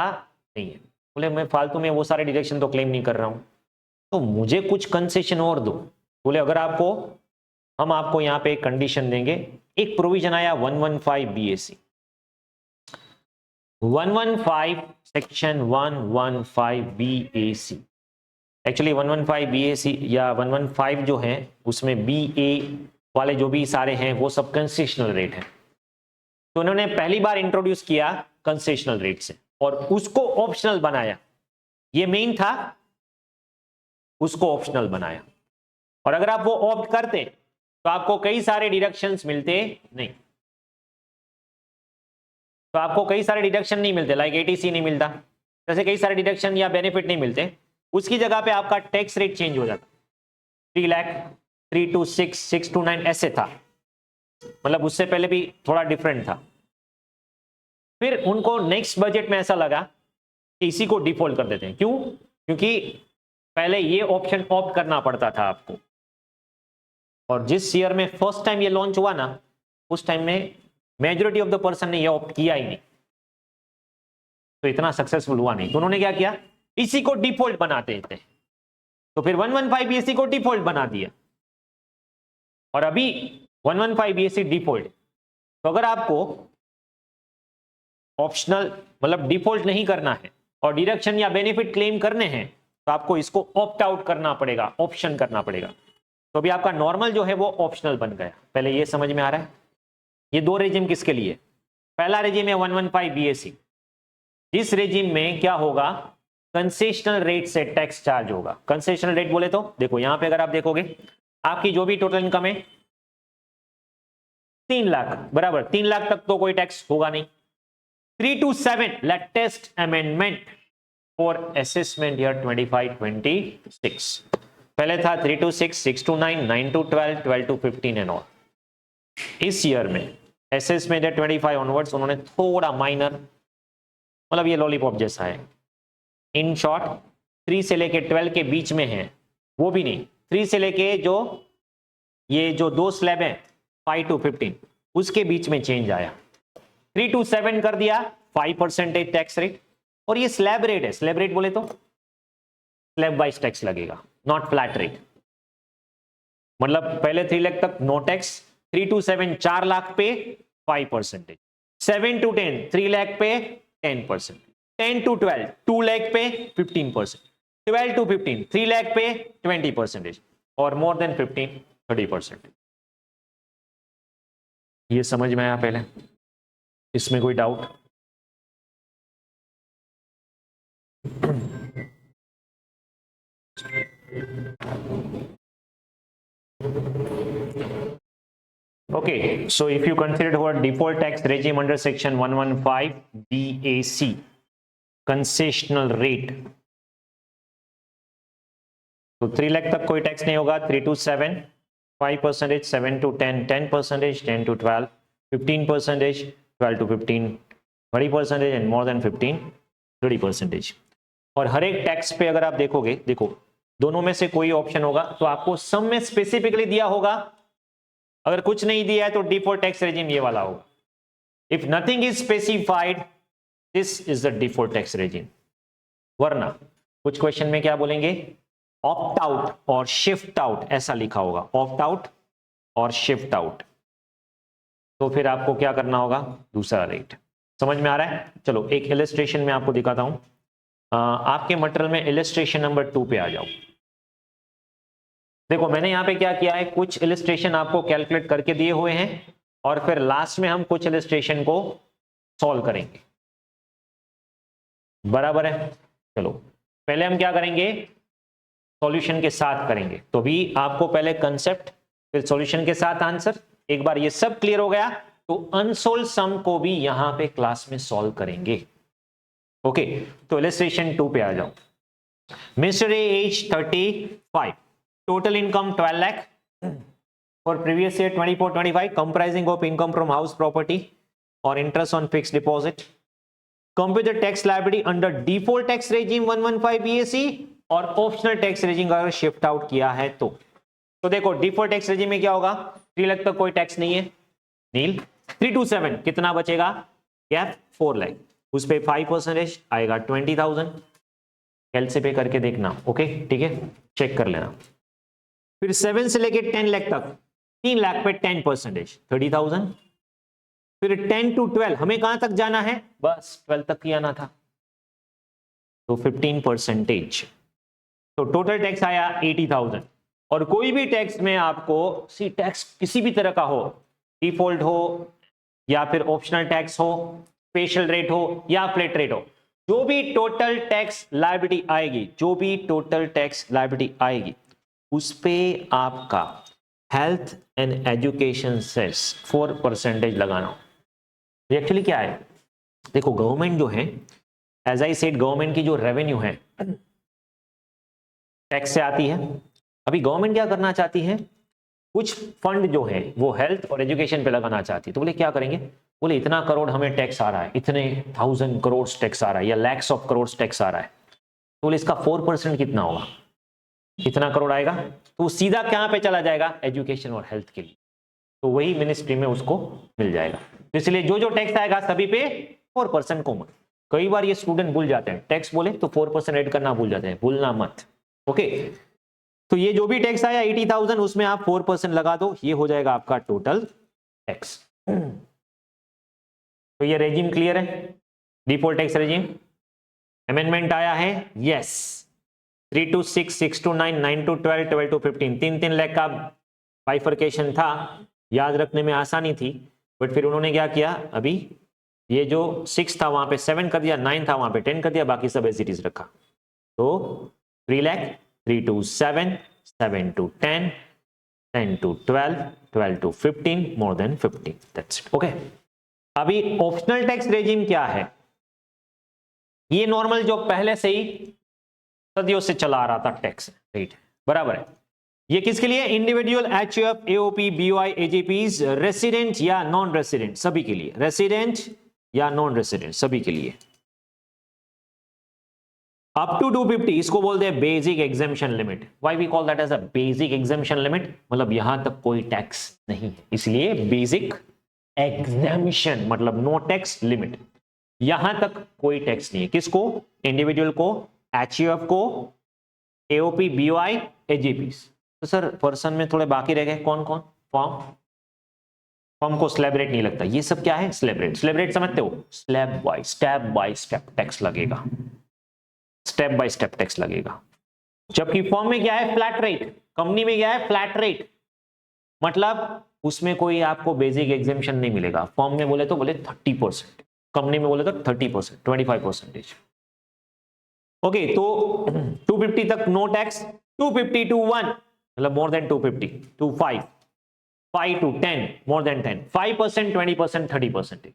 नहीं है, बोले मैं फालतू में वो सारे डिडक्शन तो क्लेम नहीं कर रहा हूं, तो मुझे कुछ कंसेशन और दो। बोले अगर आपको, हम आपको यहां पे एक कंडीशन देंगे, एक प्रोविजन आया 115 BAC, 115 section 115 BAC। Actually 115 BAC या 115 जो है उसमें BA वाले जो भी सारे हैं वो सब कंसेशनल रेट है। तो उन्होंने पहली बार इंट्रोड्यूस किया कंसेशनल रेट से और उसको ऑप्शनल बनाया। ये मेन था, उसको ऑप्शनल बनाया। और अगर आप वो ऑप्ट करते तो आपको कई सारे डिडक्शंस मिलते नहीं, तो आपको कई सारे डिडक्शन नहीं मिलते, लाइक ATC नहीं मिलता, जैसे कई सारे डिडक्शन या बेनिफिट नहीं मिलते। उसकी जगह पे आपका टैक्स रेट चेंज हो जाता, 3 लाख, 3 to 6, 6 to 9 ऐसे था, मतलब उससे पहले भी थोड़ा डिफरेंट था। फिर उनको नेक्स्ट बजट में ऐसा लगा कि इसी को डिफॉल्ट कर देते हैं। क्यों? क्योंकि पहले ये ऑप्शन ऑप्ट करना पड़ता था आपको, और जिस ईयर में फर्स्ट टाइम ये लॉन्च हुआ ना, उस टाइम में मेजॉरिटी ऑफ द पर्सन ने ये ऑप्ट किया ही नहीं, तो इतना सक्सेसफुल हुआ नहीं। तो उन्होंने क्या किया, इसी को डिफॉल्ट बनाते थे। तो फिर 115 BAC को डिफॉल्ट बना दिया, और अभी 115 BAC डिफॉल्ट। तो अगर आपको ऑप्शनल मतलब डिफॉल्ट नहीं करना है और डिडक्शन या बेनिफिट क्लेम करने हैं, तो आपको इसको ऑप्ट आउट करना पड़ेगा, ऑप्शन करना पड़ेगा। तो अभी आपका नॉर्मल जो है वो ऑप्शनल बन गया। पहले ये समझ में आ रहा है? ये दो रेजिम किसके लिए? पहला रेजिम है 115 BAC। इस रेजिम में क्या होगा, कंसेशनल रेट से टैक्स चार्ज होगा। कंसेशनल रेट बोले तो देखो यहां पे अगर आप देखोगे, आपकी जो भी टोटल इनकम है 3 लाख, बराबर 3 लाख तक तो कोई टैक्स होगा नहीं। 3 to 7 latest amendment for assessment year 25-26। पहले था 3 to 6, 6 to 9, 9 to 12, 12 to 15 and all. इस ईयर में असेसमेंट ईयर 25 ऑनवर्ड्स उन्होंने थोड़ा माइनर, मतलब ये लॉलीपॉप जैसा है। इन शॉर्ट 3 से लेके 12 के बीच में है, वो भी नहीं, 3 से लेके जो ये जो दो स्लैब है 5 to 15 उसके बीच में चेंज आया। 3 to 7 कर दिया 5% टैक्स रेट, और ये स्लैब रेट है। स्लैब रेट बोले तो स्लैब वाइज टैक्स लगेगा, नॉट फ्लैट रेट। मतलब पहले 3 लाख तक नो टैक्स, 3 to 7 4 लाख पे 5%, 7 to 10 3 लाख पे 10%, 10 to 12 2 लाख पे 15%, 12 to 15 3 लाख पे 20%, और मोर देन 15 30%। ये समझ में आया पहले? इसमें कोई doubt? Okay, so if you consider our default tax regime under section 115 BAC, concessional rate, तो 3 लाख तक कोई टैक्स नहीं होगा। 3 to 7 5%, 7 to 10 10%, 10 to 12 15%, 12 to 15 20%, and more than 15 30%। और हर एक टैक्स पे अगर आप देखोगे, देखो दोनों में से कोई ऑप्शन होगा तो आपको सम में स्पेसिफिकली दिया होगा। अगर कुछ नहीं दिया है तो डिफॉल्ट टैक्स रेजिम ये वाला होगा। If nothing is specified, this is the default tax regime. वरना कुछ क्वेश्चन में क्या बोलेंगे, ऑप्ट आउट और शिफ्ट आउट ऐसा लिखा होगा, ऑप्ट आउट और शिफ्ट आउट। तो फिर आपको क्या करना होगा, दूसरा रेट। समझ में आ रहा है? चलो एक इलस्ट्रेशन में आपको दिखाता हूं। आपके मटेरियल में इलस्ट्रेशन नंबर 2 पे आ जाओ। देखो मैंने यहां पे क्या किया है, कुछ इलस्ट्रेशन आपको कैलकुलेट करके दिए हुए हैं, और फिर लास्ट में हम कुछ इलस्ट्रेशन को सॉल्व करेंगे, बराबर है? चलो पहले हम क्या करेंगे, सॉल्यूशन के साथ करेंगे। तो भी आपको पहले कंसेप्ट फिर सॉल्यूशन के साथ आंसर। एक बार ये सब क्लियर हो गया तो अनसोल्व सम को भी यहां पे क्लास में सॉल्व करेंगे। ओके, तो इलस्ट्रेशन 2 पे आ जाओ। Mister A age 35, total income 12 lakh for previous year 24-25, comprising of income from house property or interest on fixed deposit. Compute the tax liability under default tax regime 115 BAC और optional tax regime अगर shift out किया है तो देखो default tax regime में क्या होगा, 3 लाख तक कोई टैक्स नहीं है, नील। 3 to 7 कितना बचेगा, गैप 4 लाख, उस पे 5% आएगा 20,000। कैल से पे करके देखना, ओके ठीक है, चेक कर लेना। फिर 7 से लेके 10 लाख तक 3 लाख पे 10% 30,000। फिर 10 to 12 हमें कहां तक जाना है, बस 12 तक ही आना था, तो 15%। तो टोटल टैक्स आया 80,000। और कोई भी टैक्स में आपको टैक्स किसी भी तरह का हो, डिफॉल्ट हो या फिर ऑप्शनल टैक्स हो, स्पेशल रेट हो या फ्लैट रेट हो, जो भी टोटल टैक्स लायबिलिटी आएगी, जो भी टोटल टैक्स लायबिलिटी आएगी, उस पे आपका हेल्थ एंड एजुकेशन सेस 4% लगाना। एक्चुअली क्या है, देखो गवर्नमेंट जो है, एज आई सेड, गवर्नमेंट की जो रेवेन्यू है टैक्स से आती है। अभी गवर्नमेंट क्या करना चाहती है, कुछ फंड जो है वो हेल्थ और एजुकेशन पे लगाना चाहती है। तो बोले क्या करेंगे, बोले इतना करोड़ हमें टैक्स आ रहा है, इतने 1000 करोड़ टैक्स आ रहा है या लैक्स ऑफ करोड़ टैक्स आ रहा है, तो बोले इसका 4% कितना होगा, इतना करोड़ आएगा, तो सीधा कहां पे चला जाएगा, एजुकेशन और हेल्थ के लिए, तो वही मिनिस्ट्री में उसको मिल जाएगा। तो इसलिए जो जो टैक्स आएगा सभी पे 4% कॉमन। कई बार ये स्टूडेंट भूल जाते हैं, टैक्स बोले तो 4% ऐड करना भूल जाते हैं, भूलना मत। ओके, तो ये जो भी टैक्स आया 80,000 उसमें आप 4% लगा दो, ये हो जाएगा आपका टोटल टैक्स। तो ये रेजिम क्लियर है, डिफॉल्ट टैक्स रेजिम। अमेंडमेंट आया है, yes, 3 to 6, 6 to 9, 9 to 12, 12 to 15, 3 lakh का बाइफर्केशन था, याद रखने में आसानी थी, बट फिर उन्होंने क्या किया, अभी ये जो 6 था वहां पे 7 कर दिया, 9 था वहां पे 10 कर दिया, बाकी सब एज इट इज रखा। तो 3 lakh, 3 to 7, 7 to 10, 10 to 12, 12 to 15, more than 15, that's it. Okay, अभी ऑप्शनल टैक्स रेजिम क्या है, ये नॉर्मल जो पहले से ही सदियों से चला आ रहा था टैक्स रेट, बराबर है। ये किसके लिए, individual, HUF, AOP, BOI, AJPs, resident या नॉन रेसिडेंट, सभी के लिए, रेसिडेंट या नॉन रेसिडेंट सभी के लिए। अप टू 250 इसको बोलते हैं basic exemption limit. Why we call that as a basic exemption limit, मतलब यहां तक कोई टैक्स नहीं है, इसलिए बेसिक एग्जेम्पशन मतलब नो टैक्स लिमिट, यहां तक कोई टैक्स नहीं है। किसको, इंडिविजुअल को, एचयूएफ को, एओपी, बीओआई, एजेपीज। तो सर पर्सन में थोड़े बाकी रह गए, कौन कौन, फॉर्म, फॉर्म को स्लैब रेट नहीं लगता, ये सब क्या है, स्लैब रेट। स्लैब रेट समझते हो, स्लैब बाय स्टेप टैक्स लगेगा, स्टेप बाय स्टेप टैक्स लगेगा। जबकि फॉर्म में क्या है, फ्लैट रेट, कंपनी में क्या है, फ्लैट रेट, मतलब उसमें कोई आपको बेसिक एग्जेम्पशन नहीं मिलेगा। फॉर्म में बोले तो बोले 30%, कंपनी में बोले तो 30%, 25%। ओके, तो 250 तक नो टैक्स, 250 to 1 मतलब more than 250 to 5, 5 to 10 more than 10, 5%, 20%, 30%।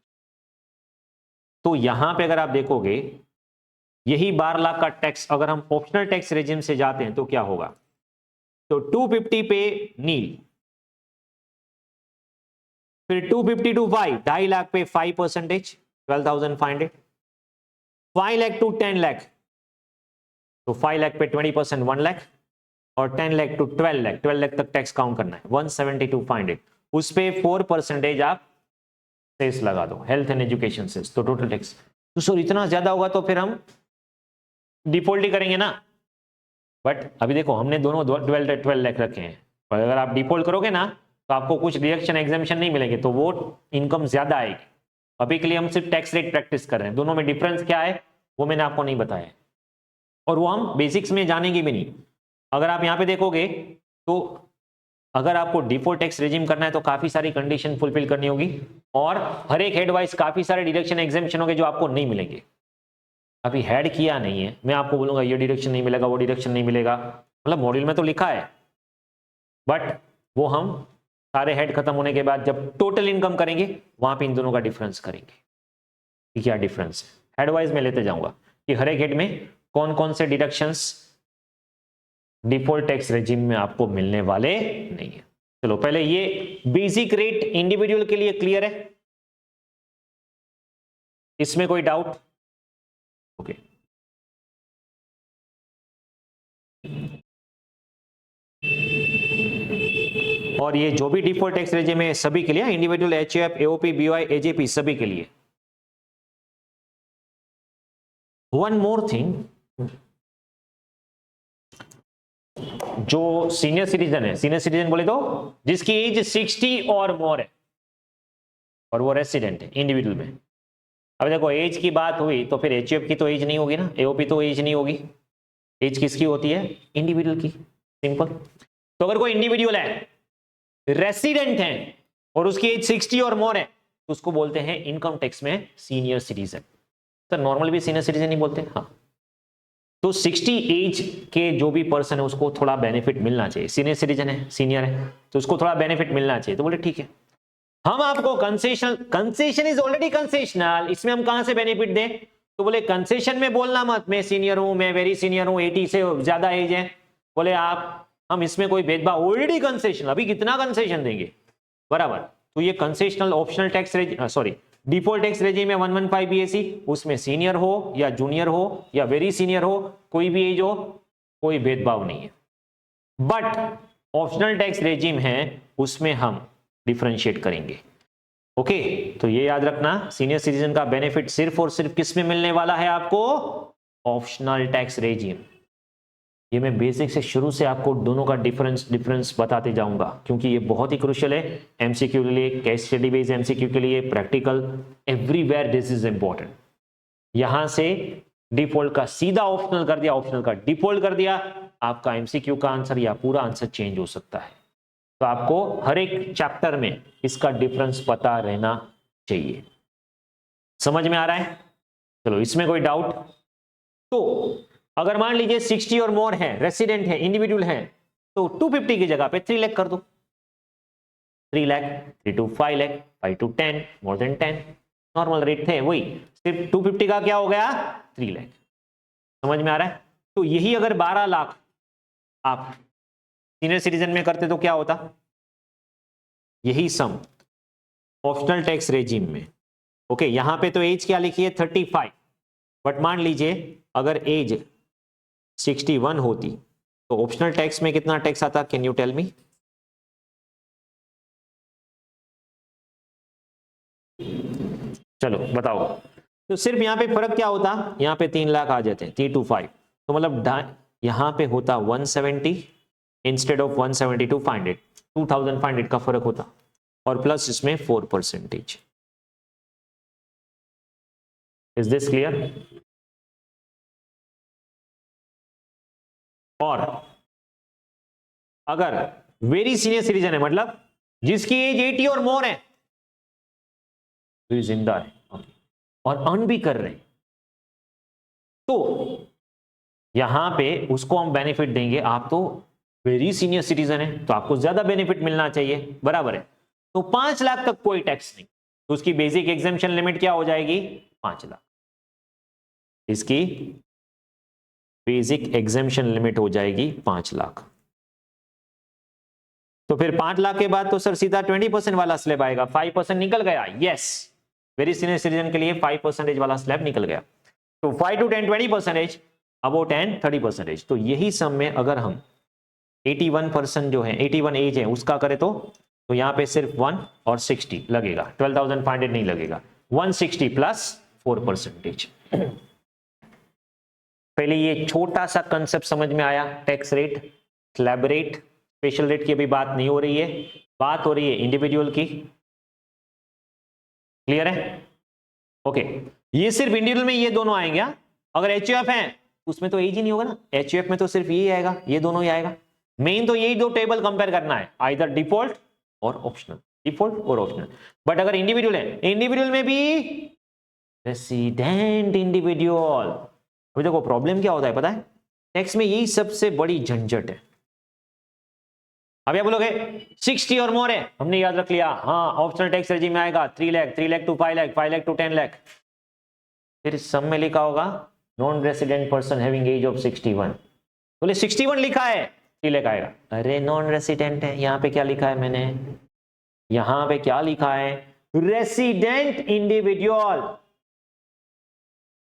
तो यहां पे अगर आप देखोगे यही 12 लाख का टैक्स अगर हम ऑप्शनल टैक्स रेजिम से जाते हैं तो क्या होगा, तो 250 पे नील, फिर 250 to 5, 2.5 लाख पे 5%, 12,500, 5 लाख टू 10 लाख, तो 5 लाख पे 20%, 1 लाख, और 10 लाख टू 12 लाख, 12 लाख तक टैक्स काउंट करना है, 172,500, उस पे 4% आप सेस लगा दो, हेल्थ एंड एजुकेशन सेस, तो टोटल टैक्स। तो सर इतना ज्यादा होगा तो फिर हम डिफॉल्ट ही करेंगे ना, बट अभी देखो हमने दोनों 12 लाख रखे हैं, पर अगर आप डिफॉल्ट करोगे ना तो आपको कुछ डिडक्शन एग्जेम्पशन नहीं मिलेंगे, तो वो इनकम ज्यादा आएगी। अभी के लिए हम सिर्फ टैक्स रेट प्रैक्टिस कर रहे हैं, दोनों में डिफरेंस क्या है वो मैंने आपको नहीं बताया, और वो हम बेसिक्स में जानेंगे भी नहीं। अगर आप यहां पे देखोगे तो अगर आपको डिफॉल्ट टैक्स रेजिम करना है तो काफी सारी कंडीशन फुलफिल करनी होगी, और हर एक हेड वाइज काफी सारे डिडक्शन एग्जेम्पशन होंगे जो आपको नहीं मिलेंगे। अभी हेड किया नहीं है, मैं आपको बोलूंगा ये डिडक्शन नहीं मिलेगा, वो डिडक्शन नहीं मिलेगा, मतलब मॉड्यूल में तो लिखा है, बट वो हम सारे हेड खत्म होने के बाद जब टोटल इनकम करेंगे वहां पे इन दोनों का डिफरेंस करेंगे कि क्या डिफरेंस है। हेड वाइज में लेते जाऊंगा कि हर एक हेड में कौन कौन से डिडक्शंस डिफॉल्ट टैक्स रेजिम में आपको मिलने वाले नहीं है। चलो पहले ये बेसिक रेट इंडिविजुअल के लिए क्लियर है, इसमें कोई डाउट? ओके, और ये जो भी डिफॉल्ट टैक्स रेजिम है सभी के लिए, individual, HUF, AOP, BOI, AJP सभी के लिए। वन मोर थिंग, जो सीनियर सिटीजन है, सीनियर सिटीजन बोले तो जिसकी एज 60 और मोर है और वो रेसिडेंट है इंडिविजुअल में। अब देखो एज की बात हुई तो फिर एचयूएफ की तो एज नहीं होगी ना, एओपी तो एज नहीं होगी, एज किसकी होती है? इंडिविजुअल की, सिंपल। तो अगर कोई इंडिविजुअल है, रेसिडेंट है और उसकी एज 60 और मोर है तो उसको बोलते हैं इनकम टैक्स में सीनियर सिटीजन। तो नॉर्मल भी सीनियर सिटीजन ही बोलते हैं। हाँ, तो 60 एज के जो भी पर्सन है उसको थोड़ा बेनिफिट मिलना चाहिए। सीनियर सिटीजन है, सीनियर है, तो उसको थोड़ा बेनिफिट मिलना चाहिए। तो बोले ठीक है, हम आपको concession, concession is already concessional, इसमें हम कहां से बेनिफिट दें? तो बोले कंसेशन में बोलना मत, मैं सीनियर हूं, मैं वेरी सीनियर हूं, 80 से ज्यादा एज है। बोले आप, हम इसमें कोई भेदभाव, ऑलरेडी कंसेशन, अभी कितना कंसेशन देंगे, बराबर। तो ये concessional optional tax, sorry default tax regime है 115 बीएसी, उसमें सीनियर हो या जूनियर हो या वेरी सीनियर हो, कोई भी एज हो, कोई भेदभाव नहीं है। बट ऑप्शनल टैक्स रेजिम है, उसमें हम डिफरेंशिएट करेंगे। ओके, तो ये याद रखना, सीनियर सिटीजन का बेनिफिट सिर्फ और सिर्फ किस में मिलने वाला है आपको? Optional tax regime. ये मैं बेसिक से शुरू से आपको दोनों का डिफरेंस बताते जाऊंगा, क्योंकि ये बहुत ही क्रूशियल है एमसीक्यू के लिए, केस स्टडी बेस्ड एमसीक्यू के लिए, practical, everywhere this is important. यहां से डिफॉल्ट का सीधा ऑप्शनल कर दिया, ऑप्शनल का डिफॉल्ट कर दिया, आपका एमसीक्यू का आंसर या पूरा आंसर चेंज हो सकता है। तो आपको हर एक चैप्टर में इसका डिफरेंस पता रहना चाहिए। समझ में आ रहा है? चलो, इसमें कोई डाउट? तो अगर मान लीजिए 60 और मोर है, रेसिडेंट है, इंडिविजुअल है, तो 250 की जगह पे 3 लाख कर दो। 3 lakh, 3 to 5 lakh, 5 to 10, more than 10, normal rate थे वही, सिर्फ 250 का क्या हो गया? 3 लाख। समझ में आ रहा है? तो यही अगर 12 लाख आप सीनियर सिटीजन में करते तो क्या होता? यही सम ऑप्शनल टैक्स रेजिम में। ओके, यहां पे तो एज क्या लिखी है? 35, बट मान लीजिए अगर एज 61 होती तो ऑप्शनल टैक्स में कितना टैक्स आता? Can you tell me? चलो बताओ। तो सिर्फ यहां पे फर्क क्या होता? यहां पे 3 लाख आ जाते हैं, 3 to 5, तो मतलब यहां पे होता 170 इंस्टेड ऑफ 170 to 500, 2500 का फर्क होता, और प्लस इसमें 4%। Is this clear? और अगर वेरी सीनियर सिटीजन है, मतलब जिसकी एज 80 और मोर है, तो जिंदा है और अर्न भी कर रहे हैं, तो यहां पे उसको हम बेनिफिट देंगे। आप तो वेरी सीनियर सिटीजन है तो आपको ज्यादा बेनिफिट मिलना चाहिए, बराबर है। तो 5 लाख तक कोई टैक्स नहीं, तो उसकी बेसिक एग्जेम्पशन लिमिट क्या हो जाएगी? 5 लाख। इसकी बेसिक एग्जेम्पशन लिमिट हो जाएगी 5 लाख। तो फिर 5 लाख के बाद तो सर सीधा 20% वाला स्लैब आएगा, 5% निकल गया। यस, वेरी सीनियर सिटीजन के लिए 5% वाला स्लैब निकल गया। तो 5 to 10 20%, अबो 10 30%। तो यही सम में अगर हम 81% जो है, 81 एज है उसका करें तो यहां पे सिर्फ 1 और 60 लगेगा, 12,500 नहीं लगेगा, 160 प्लस 4%। पहले ये छोटा सा कंसेप्ट समझ में आया, tax rate, slab rate, special rate की अभी बात नहीं हो रही है, बात हो रही है इंडिविजुअल की। क्लियर है? ओके, ये सिर्फ इंडिविजुअल में ये दोनों आएंगे। अगर एचयूएफ है उसमें तो एज ही नहीं होगा ना, एचयूएफ में तो सिर्फ ये आएगा, ये दोनों ही आएगा। मेन तो यही दो टेबल कंपेयर करना है, आइदर डिफॉल्ट और ऑप्शनल, डिफॉल्ट और ऑप्शनल। बट अगर इंडिविजुअल है, इंडिविजुअल में भी रेसिडेंट इंडिविजुअल। अभी देखो प्रॉब्लम क्या होता है पता है, टैक्स में यही सबसे बड़ी झंझट है। अब क्या बोलोगे 60 और मोर है, हमने याद रख लिया, हाँ ऑप्शनल टैक्स रेजिम में आएगा 3 लाख, 3 लाख टू 5 लाख, 5 लाख टू 10 लाख। फिर सब में लिखा होगा non resident person having age of 61, बोले 61 लिखा है 3 लाख आएगा। अरे नॉन रेसिडेंट है, यहां पे क्या लिखा है मैंने, यहां पे क्या लिखा है? Resident individual.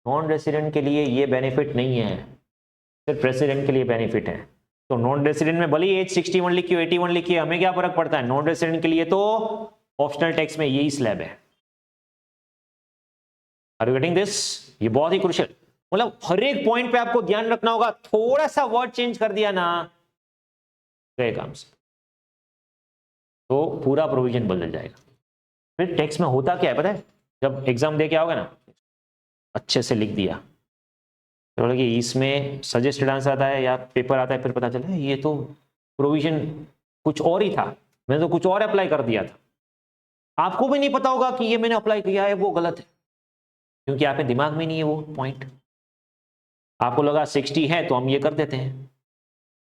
नॉन रेसिडेंट के लिए ये बेनिफिट नहीं है, सिर्फ रेसिडेंट के लिए बेनिफिट है। तो नॉन रेसिडेंट में भले एज 61 लिखी हो, 81 लिखी है, हमें क्या फर्क पड़ता है? नॉन रेसिडेंट के लिए तो ऑप्शनल टैक्स में यही स्लैब है। Are you getting this? ये बहुत ही क्रूशियल, मतलब हर एक पॉइंट पे आपको ध्यान रखना होगा। थोड़ा सा वर्ड चेंज कर दिया ना, गए काम से, तो पूरा प्रोविजन बदल जाएगा। फिर टैक्स में होता क्या है पता है, जब एग्जाम दे के आओगे ना, अच्छे से लिख दिया, तो बोला कि इसमें सजेस्टेड आंसर आता है या पेपर आता है, फिर पता चला ये तो प्रोविजन कुछ और ही था, मैंने तो कुछ और अप्लाई कर दिया था। आपको भी नहीं पता होगा कि ये मैंने अप्लाई किया है वो गलत है, क्योंकि आपके दिमाग में नहीं है वो पॉइंट। आपको लगा 60 है तो हम ये कर देते हैं।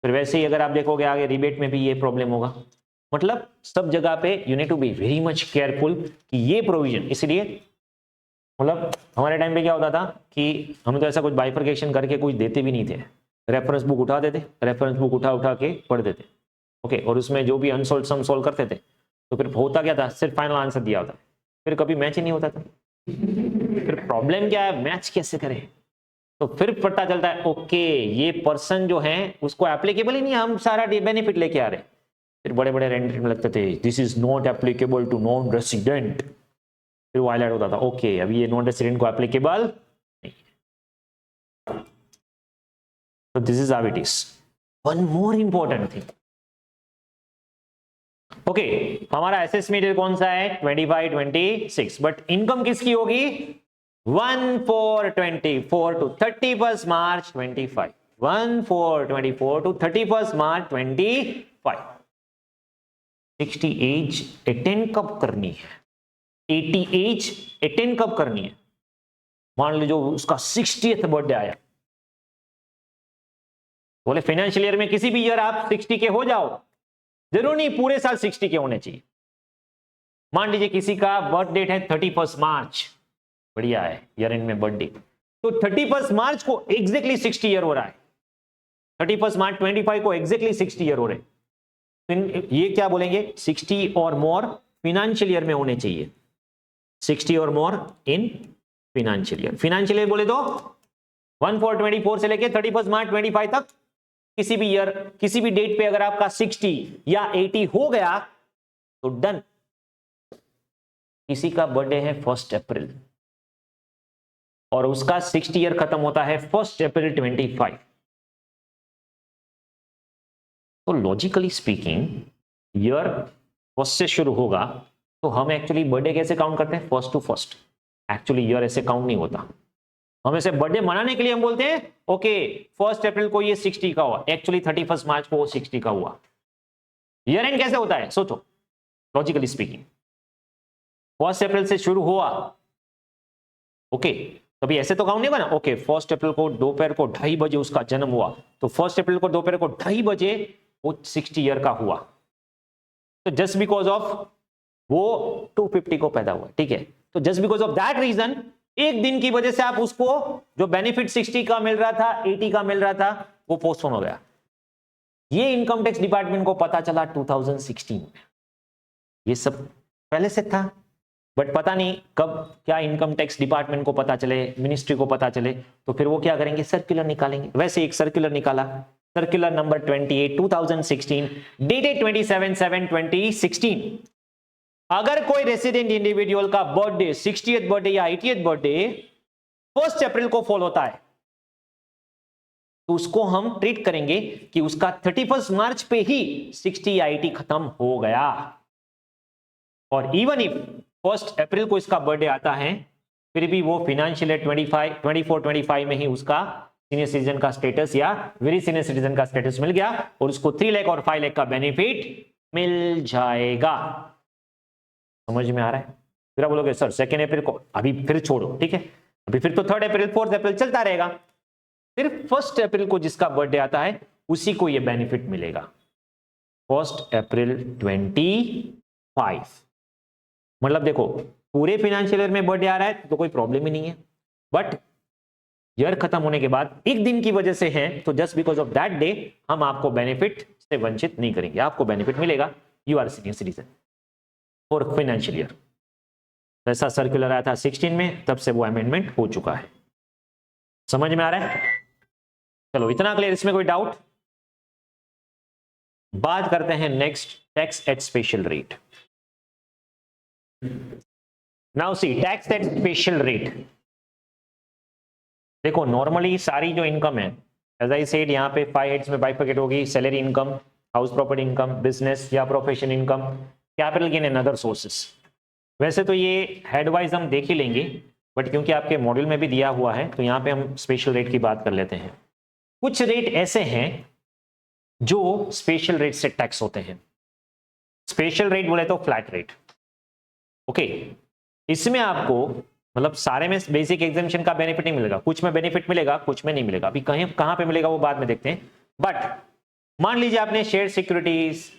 फिर वैसे ही अगर आप देखोगे आगे रिबेट में भी ये प्रॉब्लम होगा। मतलब सब जगह पे you need to be very much careful कि ये प्रोविजन, इसलिए मतलब हमारे टाइम पे क्या होता था कि हमें तो ऐसा कुछ बाइफर्केशन करके कुछ देते भी नहीं थे, रेफरेंस बुक उठा देते, रेफरेंस बुक उठा के पढ़ देते, ओके, और उसमें जो भी अनसोल्व सम सोल्व करते थे तो फिर होता क्या था, सिर्फ फाइनल आंसर दिया होता, फिर कभी मैच ही नहीं होता था। फिर प्रॉब्लम क्या है, मैच कैसे करें, तो फिर पता चलता है ओके ये पर्सन जो है उसको एप्लीकेबल ही नहीं, हम सारा बेनिफिट लेके आ रहे हैं। फिर बड़े बड़े रेंडम लगते थे, this is not applicable to non resident, फिर वो हाईलाइट होता था ओके अभी ये नॉन रेसिडेंट को एप्लीकेबल नहीं है। तो this is how it is. One more important thing, okay हमारा असेसमेंट कौन सा है 25 26, बट इनकम किसकी होगी 1/4/24 to 31st March 25, 1/4/24 to 31st March 25। 60 as attend कब करनी है, 80 एज अटेंड कब करनी है। मान लीजिए उसका 60th बर्थडे आया, बोले फाइनेंशियल ईयर में किसी भी ईयर आप 60 के हो जाओ, जरूर नहीं पूरे साल 60 के होने चाहिए। मान लीजिए किसी का बर्थ डेट है 31 मार्च, बढ़िया है ईयर एंड में बर्थडे, तो 31 मार्च को एग्जैक्टली 60 ईयर हो रहा है, 31 मार्च 25 को एग्जैक्टली 60 ईयर हो रहे हैं। ये क्या बोलेंगे 60 और मोर फाइनेंशियल ईयर में होने चाहिए, 60 और more in financial year. Financial year बोले तो 1/4/24 से लेके 31 मार्च 25 तक किसी भी ईयर किसी भी डेट पे अगर आपका 60 या 80 हो गया तो डन। किसी का बर्थडे है 1 अप्रैल और उसका 60 ईयर खत्म होता है 1 अप्रैल 25, तो लॉजिकली स्पीकिंग ईयर फर्स्ट से शुरू होगा, तो हम एक्चुअली बर्थडे कैसे काउंट करते हैं 1st to 1st, actually year ऐसे काउंट नहीं होता। हम ऐसे बर्थडे मनाने के लिए हम बोलते हैं ओके 1 अप्रैल को ये 60 का हुआ, एक्चुअली 31 मार्च को वो 60 का हुआ। ईयर एंड कैसे होता है सोचो लॉजिकली स्पीकिंग, 1 अप्रैल से शुरू हुआ, ओके कभी ऐसे तो काउंट नहीं होगा ना, ओके 1 अप्रैल को दोपहर को 2:30 बजे उसका जन्म हुआ, तो 1 अप्रैल को दोपहर को 2:30 बजे वो 60 ईयर का हुआ, तो जस्ट बिकॉज ऑफ वो 250 को पैदा हुआ, ठीक है, तो just because of that reason एक दिन की वजह से आप उसको जो बेनिफिट 60 का मिल रहा था 80 का मिल रहा था वो पोस्टपोन हो गया। ये इनकम टैक्स डिपार्टमेंट को पता चला 2016 में, ये सब पहले से था बट पता नहीं कब क्या इनकम टैक्स डिपार्टमेंट को पता चले, मिनिस्ट्री को पता चले, तो फिर वो क्या करेंगे सर्कुलर निकालेंगे। वैसे एक सर्कुलर निकाला, सर्कुलर नंबर 28 2016 डेटेड 27/7/2016। अगर कोई रेसिडेंट इंडिविजुअल का बर्थडे 60th बर्थडे या 80th बर्थडे 1 अप्रैल को फॉल होता है तो उसको हम ट्रीट करेंगे कि उसका 31 मार्च पे ही 60 या 80 खत्म हो गया। और इवन इफ 1 अप्रैल को इसका बर्थडे आता है फिर भी वो फाइनेंशियल ईयर 24-25 में ही उसका सीनियर सिटीजन का स्टेटस या वेरी सीनियर सिटीजन का स्टेटस मिल गया और उसको 3 लाख और 5 लाख का बेनिफिट मिल जाएगा। समझ में आ रहा है? फिर आप बोलोगे सर 2 अप्रैल को अभी फिर छोड़ो, ठीक है, अभी फिर तो 3 अप्रैल 4 अप्रैल चलता रहेगा, सिर्फ 1 अप्रैल को जिसका बर्थडे आता है उसी को ये बेनिफिट मिलेगा 1 अप्रैल 25। मतलब देखो पूरे फाइनेंशियल ईयर में बर्थडे आ रहा है तो कोई प्रॉब्लम ही नहीं है, बट ईयर खत्म होने के बाद एक दिन की वजह से है तो just because of that day हम आपको बेनिफिट से वंचित नहीं करेंगे, आपको बेनिफिट मिलेगा, you are senior citizen for financial year. ऐसा सर्कुलर आया था 16 में, तब से वो अमेंडमेंट हो चुका है। समझ में आ रहा है? चलो इतना क्लियर, इसमें कोई डाउट? बात करते हैं next tax at special rate. Now see tax at special rate. देखो नॉर्मली सारी जो इनकम है एज आई सेड यहाँ पे 5 हेड्स में बाइफरकेट होगी, salary income, house property income, business या profession income, capital gain and other sources. वैसे तो ये हेड वाइज हम देख ही लेंगे बट क्योंकि आपके मॉड्यूल में भी दिया हुआ है तो यहाँ पे हम स्पेशल रेट की बात कर लेते हैं। कुछ रेट ऐसे हैं जो स्पेशल रेट से टैक्स होते हैं। स्पेशल रेट बोले तो फ्लैट रेट। ओके, इसमें आपको मतलब सारे में बेसिक एग्जामिशन का बेनिफिट नहीं मिलेगा, कुछ में बेनिफिट मिलेगा, कुछ में नहीं मिलेगा। अभी कहीं कहां पे मिलेगा वो बाद में देखते हैं। बट मान लीजिए आपने शेयर सिक्योरिटीज,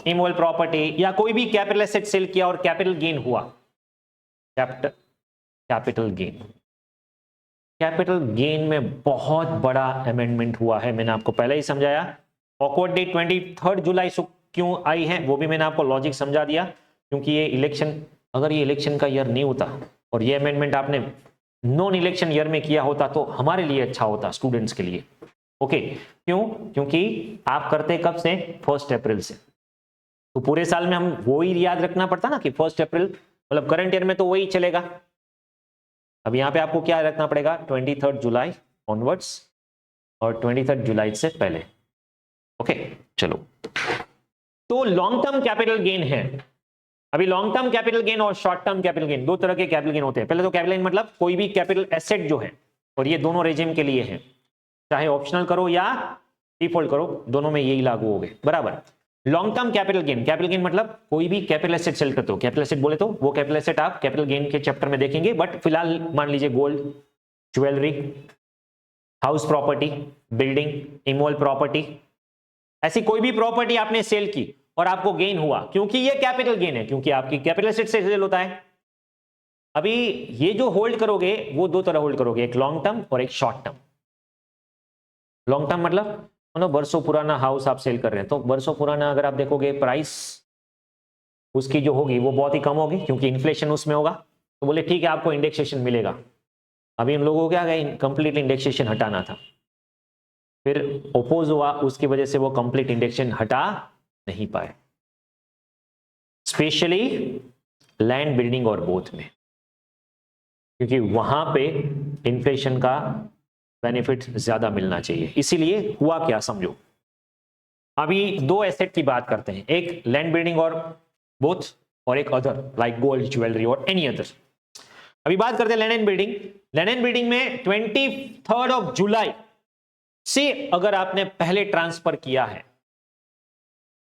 इमोबल प्रॉपर्टी या कोई भी कैपिटल एसेट सेल किया और कैपिटल गेन हुआ। कैपिटल गेन में बहुत बड़ा अमेंडमेंट हुआ है, मैंने आपको पहले ही समझाया। ऑकवर्ड डेट 23 जुलाई क्यों आई है वो भी मैंने आपको लॉजिक समझा दिया, क्योंकि ये इलेक्शन, अगर ये इलेक्शन का ईयर नहीं होता और ये अमेंडमेंट आपने नॉन इलेक्शन ईयर में किया होता तो हमारे लिए अच्छा होता, स्टूडेंट्स के लिए। ओके, क्यों? क्योंकि आप करते कब से? 1 अप्रैल से। तो पूरे साल में हम वो ही याद रखना पड़ता ना कि 1 अप्रैल, मतलब करंट ईयर में तो वही चलेगा। अब यहां पे आपको क्या रखना पड़ेगा? 23 जुलाई ऑनवर्ड्स और 23 जुलाई से पहले। ओके, चलो। तो लॉन्ग टर्म कैपिटल गेन है। अभी लॉन्ग टर्म कैपिटल गेन और शॉर्ट टर्म कैपिटल गेन, दो तरह के कैपिटल गेन होते हैं। पहले तो कैपिटल गेन मतलब कोई भी कैपिटल एसेट जो है, और ये दोनों रेजिम के लिए है, चाहे ऑप्शनल करो या डिफॉल्ट करो, दोनों में यही लागू हो गए, बराबर। लॉन्ग टर्म कैपिटल गेन मतलब कोई भी कैपिटल एसेट सेल करते हो। कैपिटल एसेट बोले तो वो कैपिटल एसेट आप कैपिटल गेन के चैप्टर में देखेंगे, बट फिलहाल मान लीजिए gold, jewellery, house property, building, immovable property, ऐसी कोई भी प्रॉपर्टी आपने सेल की और आपको गेन हुआ, क्योंकि ये कैपिटल गेन है, क्योंकि आपकी कैपिटल एसेट से सेल होता है। अभी ये जो होल्ड करोगे वो दो तरह होल्ड करोगे, एक लॉन्ग टर्म और एक शॉर्ट टर्म। लॉन्ग टर्म मतलब बरसों पुराना हाउस आप सेल कर रहे हैं, तो बरसों पुराना अगर आप देखोगे प्राइस उसकी जो होगी वो बहुत ही कम होगी, क्योंकि इन्फ्लेशन उसमें होगा। तो बोले ठीक है, आपको इंडेक्सेशन मिलेगा। अभी इन लोगों को क्या गया, कंप्लीट इंडेक्सेशन हटाना था, फिर ओपोज हुआ, उसकी वजह से वो कंप्लीट इंडेक्सेशन हटा नहीं पाए, स्पेशली लैंड, बिल्डिंग और बोथ में, क्योंकि वहां पे इन्फ्लेशन का बेनिफिट ज्यादा मिलना चाहिए। इसीलिए हुआ क्या समझो। अभी दो एसेट की बात करते हैं, एक लैंड, बिल्डिंग और बोथ, और एक अदर लाइक गोल्ड, ज्वेलरी और एनी अदर। अभी बात करते हैं land and building. Land and building में 23 जुलाई से अगर आपने पहले ट्रांसफर किया है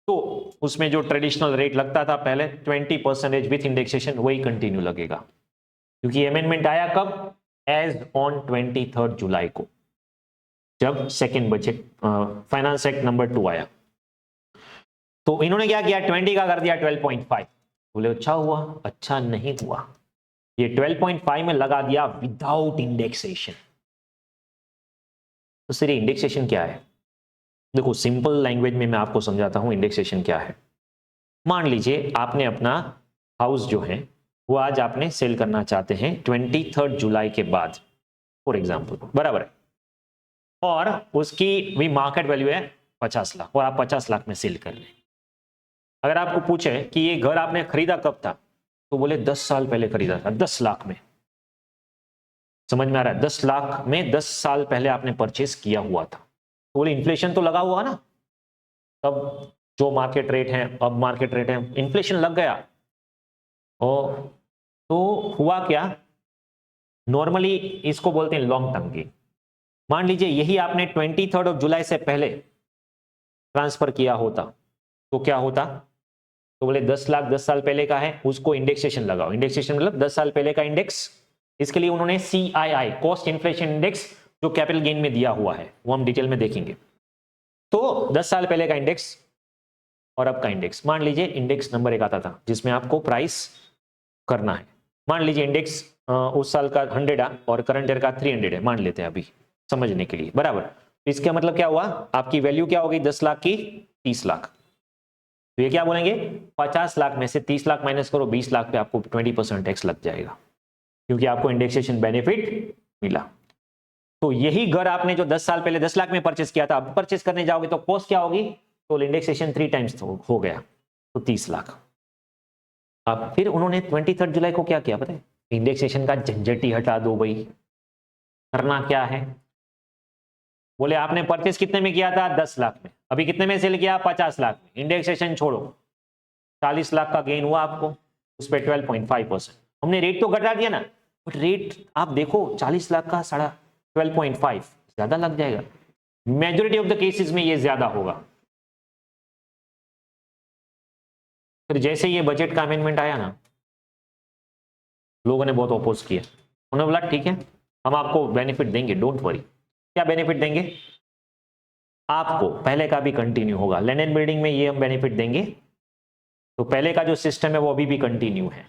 तो उसमें जो ट्रेडिशनल रेट लगता था पहले 20% विथ इंडेक्सेशन, वही कंटिन्यू लगेगा, क्योंकि अमेंडमेंट आया कब? एज ऑन 23 जुलाई को, जब second budget finance act number 2 आया। तो इन्होंने क्या किया, 20 का कर दिया 12.5। बोले अच्छा हुआ? अच्छा नहीं हुआ, ये 12.5 में लगा दिया विदाउट इंडेक्सेशन। तो सर इंडेक्सेशन क्या है? देखो सिंपल लैंग्वेज में मैं आपको समझाता हूं इंडेक्सेशन क्या है। मान लीजिए आपने अपना हाउस जो है वो आज आपने सेल करना चाहते हैं 23 जुलाई के बाद, फॉर एग्जांपल, बराबर है, और उसकी भी मार्केट वैल्यू है 50 लाख और आप 50 लाख में सेल कर लें। अगर आपको पूछे कि ये घर आपने खरीदा कब था, तो बोले 10 साल पहले खरीदा था, 10 लाख में। समझ में आ रहा है? 10 लाख में 10 साल पहले आपने परचेस किया हुआ था। तो बोले इन्फ्लेशन तो लगा हुआ ना, तब जो मार्केट रेट है अब मार्केट रेट है, इन्फ्लेशन लग गया। और तो हुआ क्या, नॉर्मली इसको बोलते हैं लॉन्ग टर्म गेन। मान लीजिए यही आपने 23 जुलाई से पहले ट्रांसफर किया होता तो क्या होता? तो बोले 10 लाख 10 साल पहले का है, उसको इंडेक्सेशन लगाओ। इंडेक्सेशन मतलब 10 साल पहले का इंडेक्स। इसके लिए उन्होंने CII, कॉस्ट इन्फ्लेशन इंडेक्स, जो कैपिटल गेन में दिया हुआ है वो हम डिटेल में देखेंगे। तो 10 साल पहले का इंडेक्स और अब का इंडेक्स, मान लीजिए इंडेक्स नंबर 1 आता था जिसमें आपको प्राइस करना है। मान लीजिए इंडेक्स उस साल का 100 है और करंट ईयर का 300 है, मान लेते हैं अभी समझने के लिए, बराबर। इसका मतलब क्या हुआ, आपकी वैल्यू क्या हो गई 10 लाख की 30 लाख। तो ये क्या बोलेंगे, 50 लाख में से 30 लाख माइनस करो, 20 लाख पे आपको 20% टैक्स लग जाएगा, क्योंकि आपको इंडेक्सेशन बेनिफिट मिला। तो यही घर आपने जो 10 साल पहले 10 लाख में परचेस किया था, अब परचेस करने जाओगे तो कॉस्ट क्या होगी, तो इंडेक्सेशन 3 टाइम्स हो गया, तो 30 लाख। अब फिर उन्होंने 23 जुलाई को क्या किया पता है, इंडेक्सेशन का झंझट ही हटा दो भाई। करना क्या है, बोले आपने परचेस कितने में किया था 10 लाख में, अभी कितने में सेल किया 50 लाख में, इंडेक्सेशन छोड़ो, 40 लाख का गेन हुआ आपको, उस पर 12.5%। हमने रेट तो घटा दिया ना, बट रेट आप देखो 40 लाख का 12.5 ज्यादा लग जाएगा। मेजोरिटी ऑफ द केसेस में ये ज्यादा होगा। फिर जैसे ये बजट का अमेंडमेंट आया ना, लोगों ने बहुत अपोज किया। उन्होंने बोला ठीक है हम आपको बेनिफिट देंगे, डोंट वरी। क्या बेनिफिट देंगे? आपको पहले का भी कंटिन्यू होगा, लैंड एंड बिल्डिंग में ये हम बेनिफिट देंगे। तो पहले का जो सिस्टम है वो अभी भी कंटिन्यू है।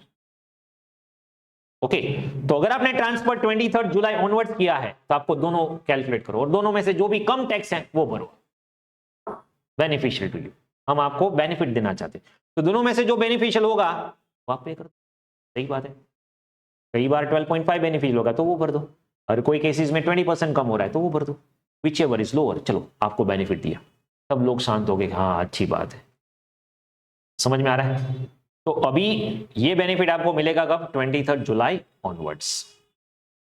ओके, तो अगर आपने ट्रांसफर 23 जुलाई ऑनवर्ड्स किया है तो आपको दोनों कैलकुलेट करो और दोनों में से जो भी कम टैक्स है वो भरो। बेनिफिशियल टू यू, हम आपको बेनिफिट देना चाहते हैं, तो दोनों में से जो बेनिफिशियल होगा वो आप पे कर दो। सही बात है। कई बार 12.5 बेनिफिशियल होगा तो वो भर दो, और कोई केसेस में 20% कम हो रहा है तो वो भर दो। विच एवर इज लोअर, चलो आपको बेनिफिट दिया, सब लोग शांत हो गए, हाँ अच्छी बात है। समझ में आ रहा है? तो अभी ये बेनिफिट आपको मिलेगा कब? 23 जुलाई ऑनवर्ड्स।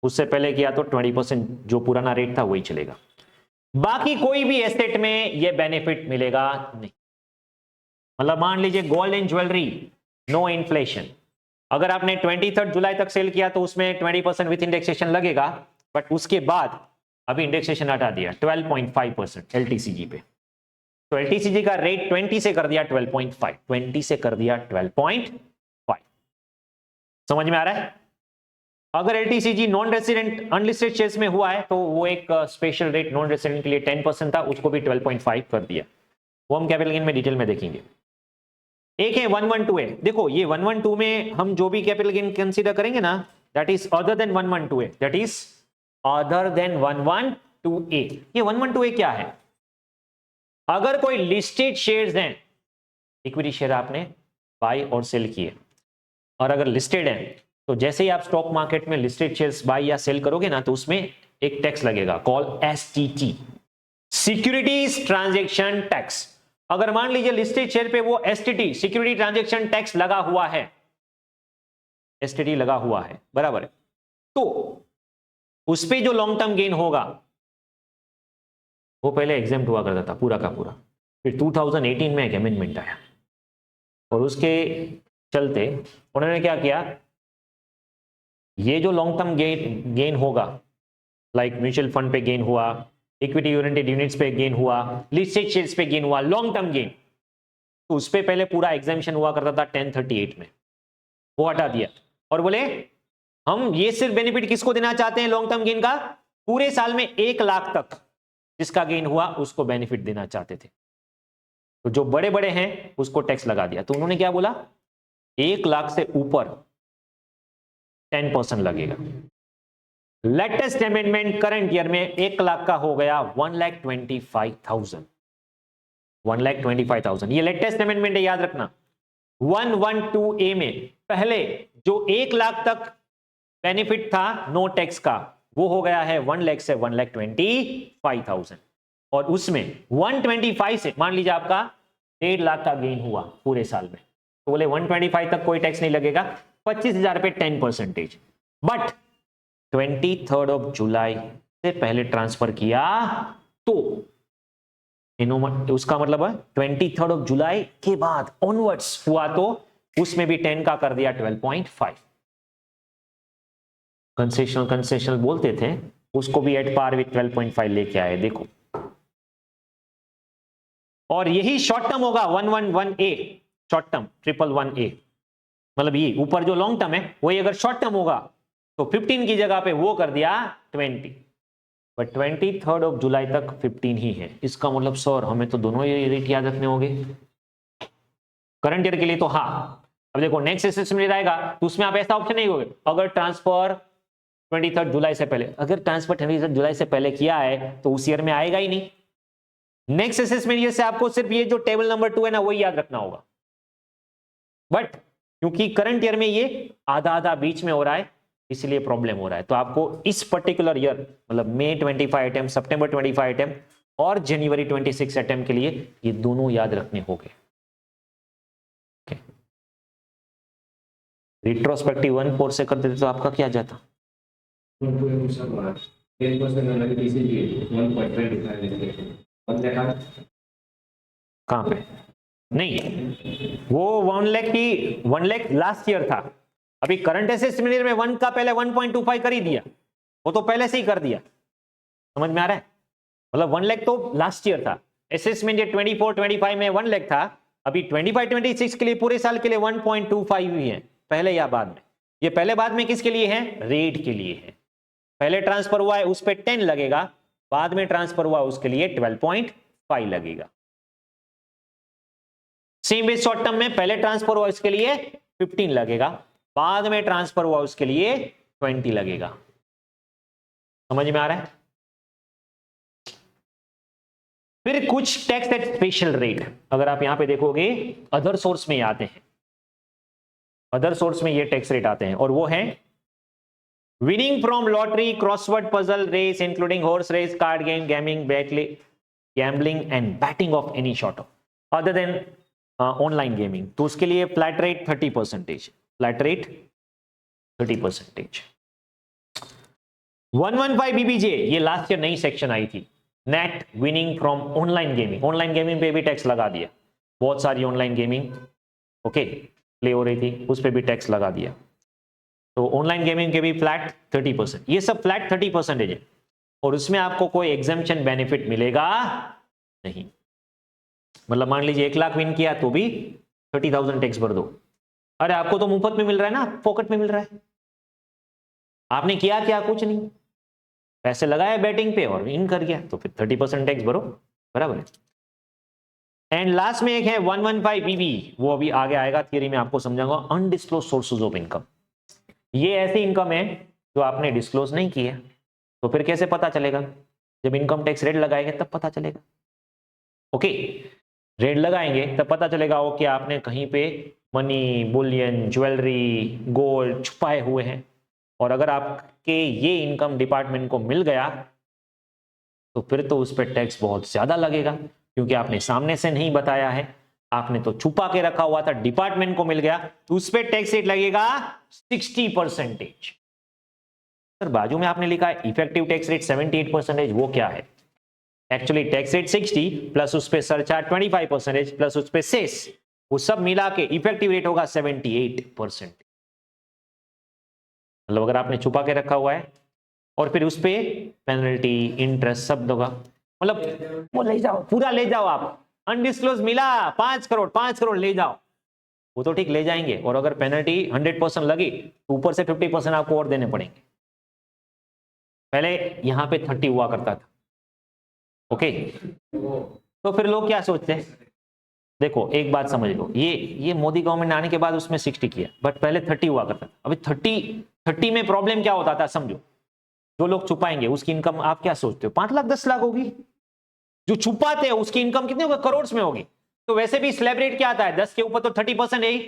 उससे पहले किया तो 20% जो पुराना रेट था वही चलेगा। बाकी कोई भी एसेट में ये बेनिफिट मिलेगा नहीं। मतलब मान लीजिए gold and jewellery, no inflation, अगर आपने 23 जुलाई तक सेल किया तो उसमें 20% विथ इंडेक्सेशन लगेगा, बट उसके बाद अभी इंडेक्सेशन हटा दिया 12.5% एलटीसीजी पे, तो एलटीसीजी का रेट 20 से कर दिया 12.5, 20 से कर दिया 12.5। समझ में आ रहा है? अगर LTCG non resident unlisted shares में हुआ है तो वो एक स्पेशल रेट नॉन रेसिडेंट के लिए 10% था, उसको भी 12.5 कर दिया। वो हम कैपिटल गेन में डिटेल में देखेंगे। एक है 112 है, देखो ये 112 में हम जो भी कैपिटल गेन कंसीडर करेंगे ना, दैट इज अदर देन 112 है, that is other than 112A। ये 112A क्या है? अगर कोई लिस्टेड शेयर्स हैं, इक्विटी शेयर आपने बाय और सेल किए, और अगर लिस्टेड हैं तो जैसे ही आप स्टॉक मार्केट में लिस्टेड शेयर्स बाय या सेल करोगे ना तो उसमें एक टैक्स लगेगा call STT, securities transaction tax. अगर मान लीजिए लिस्टेड शेयर पे वो एसटीटी सिक्योरिटी ट्रांजैक्शन टैक्स लगा हुआ है, एसटीटी लगा हुआ है, बराबर है, तो उस पे जो लॉन्ग टर्म गेन होगा वो पहले एग्जेम्प्ट हुआ करता था पूरा का पूरा। फिर 2018 में एक अमेंडमेंट आया और उसके चलते उन्होंने क्या किया, ये जो लॉन्ग टर्म गेन होगा, लाइक म्यूचुअल फंड पे गेन हुआ, इक्विटी ओरिएंटेड यूनिट्स पे गेन हुआ, लिस्टेड शेयर्स पे गेन हुआ, लॉन्ग टर्म गेन, तो उस पे पहले पूरा एग्जामिशन हुआ करता था 1038 में, वो हटा दिया और बोले हम ये सिर्फ बेनिफिट किसको देना चाहते हैं लॉन्ग टर्म गेन का? पूरे साल में 1 लाख तक जिसका गेन हुआ उसको बेनिफिट देना चाहते थे। तो जो बड़े बड़े हैं उसको टैक्स लगा दिया। तो उन्होंने क्या बोला, 1 लाख से ऊपर 10% लगेगा। लेटेस्ट अमेंडमेंट करंट ईयर में 1 लाख का हो गया 1,25,000, 1,25,000। ये लेटेस्ट अमेंडमेंट है, याद रखना। 112A में पहले जो 1 लाख तक बेनिफिट था नो टैक्स का, वो हो गया है 1 लाख से 1,25,000, और उसमें 125 से मान लीजिए आपका 1.5 लाख का गेन हुआ पूरे साल में, तो बोले 125 तक कोई टैक्स नहीं लगेगा, 25,000 पे 10%। बट 23 जुलाई से पहले ट्रांसफर किया तो उसका मतलब है 23 जुलाई के बाद ऑनवर्ड्स हुआ तो उसमें भी 10 का कर दिया 12.5। कंसेशनल बोलते थे, उसको भी एट पार विथ 12.5 लेके आए, देखो। और यही शॉर्ट टर्म होगा 111A, शॉर्ट टर्म 111A, मतलब ये ऊपर जो लॉन्ग टर्म है वही अगर शॉर्ट टर्म होगा तो 15 की जगह पे वो कर दिया 20, बट 23 जुलाई तक 15 ही है। इसका मतलब सर हमें तो दोनों ये रेट याद रखने होंगे करंट ईयर के लिए। तो हाँ, अब देखो नेक्स्ट एसेट में आएगा तो उसमें आप ऐसा ऑप्शन नहीं होगा अगर ट्रांसफर 23 जुलाई से पहले, अगर ट्रांसफर 23 जुलाई से पहले किया है तो उस ईयर में आएगा ही नहीं। नेक्स्ट असेसमेंट ईयर से आपको सिर्फ ये जो टेबल नंबर 2 है ना वही याद रखना होगा, बट क्योंकि करंट ईयर में ये आधा आधा बीच में हो रहा है इसलिए प्रॉब्लम हो रहा है। तो आपको इस पर्टिकुलर ईयर मतलब मई 25 अटेम्प्ट, सितंबर 25 अटेम्प्ट और जनवरी 26 अटेम्प्ट के लिए ये दोनों याद रखने होंगे। रिट्रोस्पेक्टिव 1/4 से करते थे तो आपका क्या जाता? कहां पे? नहीं, वो 1 लाख की 1 लाख लास्ट ईयर था, अभी करंट असेसमेंट में 1 का पहले 1.25 कर ही दिया, वो तो पहले से ही कर दिया। समझ में आ रहा है? मतलब 1 लाख तो लास्ट ईयर था, असेसमेंट ये 24-25 में 1 लाख था, अभी 25-26 के लिए पूरे साल के लिए 1.25 ही है, पहले या बाद में। ये पहले बाद में किसके लिए है? रेट के लिए है। पहले ट्रांसफर हुआ है उस पर 10 लगेगा, बाद में ट्रांसफर हुआ उसके लिए 12.5 लगेगा। सेम वे शॉर्ट टर्म में पहले ट्रांसफर हुआ इसके लिए 15 लगेगा, बाद में ट्रांसफर हुआ उसके लिए 20 लगेगा। समझ में आ रहा है? फिर कुछ टैक्स एट स्पेशल रेट, अगर आप यहां पे देखोगे अदर सोर्स में आते हैं, अदर सोर्स में ये टैक्स रेट आते हैं, और वो है winning from lottery, crossword puzzle, race including horse race, card game, gaming, gambling and betting of any sort other than online gaming, तो उसके लिए flat rate 30%, flat rate 30%। 115 BBJ, ये लास्ट ईयर नई सेक्शन आई थी, net winning from online gaming, online gaming पे भी tax लगा दिया, बहुत सारी ऑनलाइन गेमिंग ओके प्ले हो रही थी, उस पर भी टैक्स लगा दिया। तो ऑनलाइन गेमिंग के भी फ्लैट 30%, ये सब फ्लैट 30% है, और उसमें आपको कोई एग्जेम्पशन बेनिफिट मिलेगा नहीं। मतलब मान लीजिए 1 लाख विन किया तो भी 30,000 टैक्स भर दो। अरे आपको तो मुफ्त में मिल रहा है ना, पॉकेट में मिल रहा है, आपने किया क्या? कुछ नहीं, पैसे लगाए बैटिंग पे और इन कर गया, तो फिर 30% टैक्स भरो, बराबर है। एंड लास्ट में एक है 115 बीबी, वो अभी आगे आएगा, थियरी में आपको समझाऊंगा, अनडिस्क्लोज सोर्सेज ऑफ इनकम। ये ऐसी इनकम है जो आपने डिस्क्लोज नहीं की है, तो फिर कैसे पता चलेगा? जब इनकम टैक्स रेट लगाएंगे तब पता चलेगा। ओके, रेट लगाएंगे तब पता चलेगा वो कि आपने कहीं पे मनी, बुलियन, ज्वेलरी, गोल्ड छुपाए हुए हैं, और अगर आपके ये इनकम डिपार्टमेंट को मिल गया तो फिर तो उस पर टैक्स बहुत ज्यादा लगेगा, क्योंकि आपने सामने से नहीं बताया है, आपने तो छुपा के रखा हुआ था, डिपार्टमेंट को मिल गया तो उस पर टैक्स रेट लगेगा 60%। सर बाजू में आपने लिखा है इफेक्टिव टैक्स रेट 78%, वो क्या है? एक्चुअली टैक्स रेट 60 प्लस उस पे सरचार्ज 25% प्लस उस पे सेस, वो सब मिला के इफेक्टिव रेट होगा 78%। मतलब अगर आपने छुपा के रखा हुआ है और फिर उस पे पेनल्टी, इंटरेस्ट सब होगा, मतलब वो ले जाओ, पूरा ले जाओ आप, अनडिस्क्लोज मिला 5 करोड़, 5 करोड़ ले जाओ, वो तो ठीक ले जाएंगे, और अगर पेनल्टी 100% लगी तो ऊपर से 50% आपको और देने पड़ेंगे। पहले यहां पे 30 हुआ करता था, ओके। तो फिर लोग क्या सोचते हैं? देखो एक बात समझ लो, ये मोदी गवर्नमेंट आने के बाद उसमें 60 किया, बट पहले 30 हुआ करता था। अभी 30 में प्रॉब्लम क्या होता था समझो, जो लोग छुपाएंगे उसकी इनकम आप क्या सोचते हो 5 लाख 10 लाख होगी, जो छुपाते हैं उसकी इनकम कितनी होगी? करोड़ में होगी। तो वैसे भी स्लैब रेट क्या आता है 10 के ऊपर तो 30% है ही,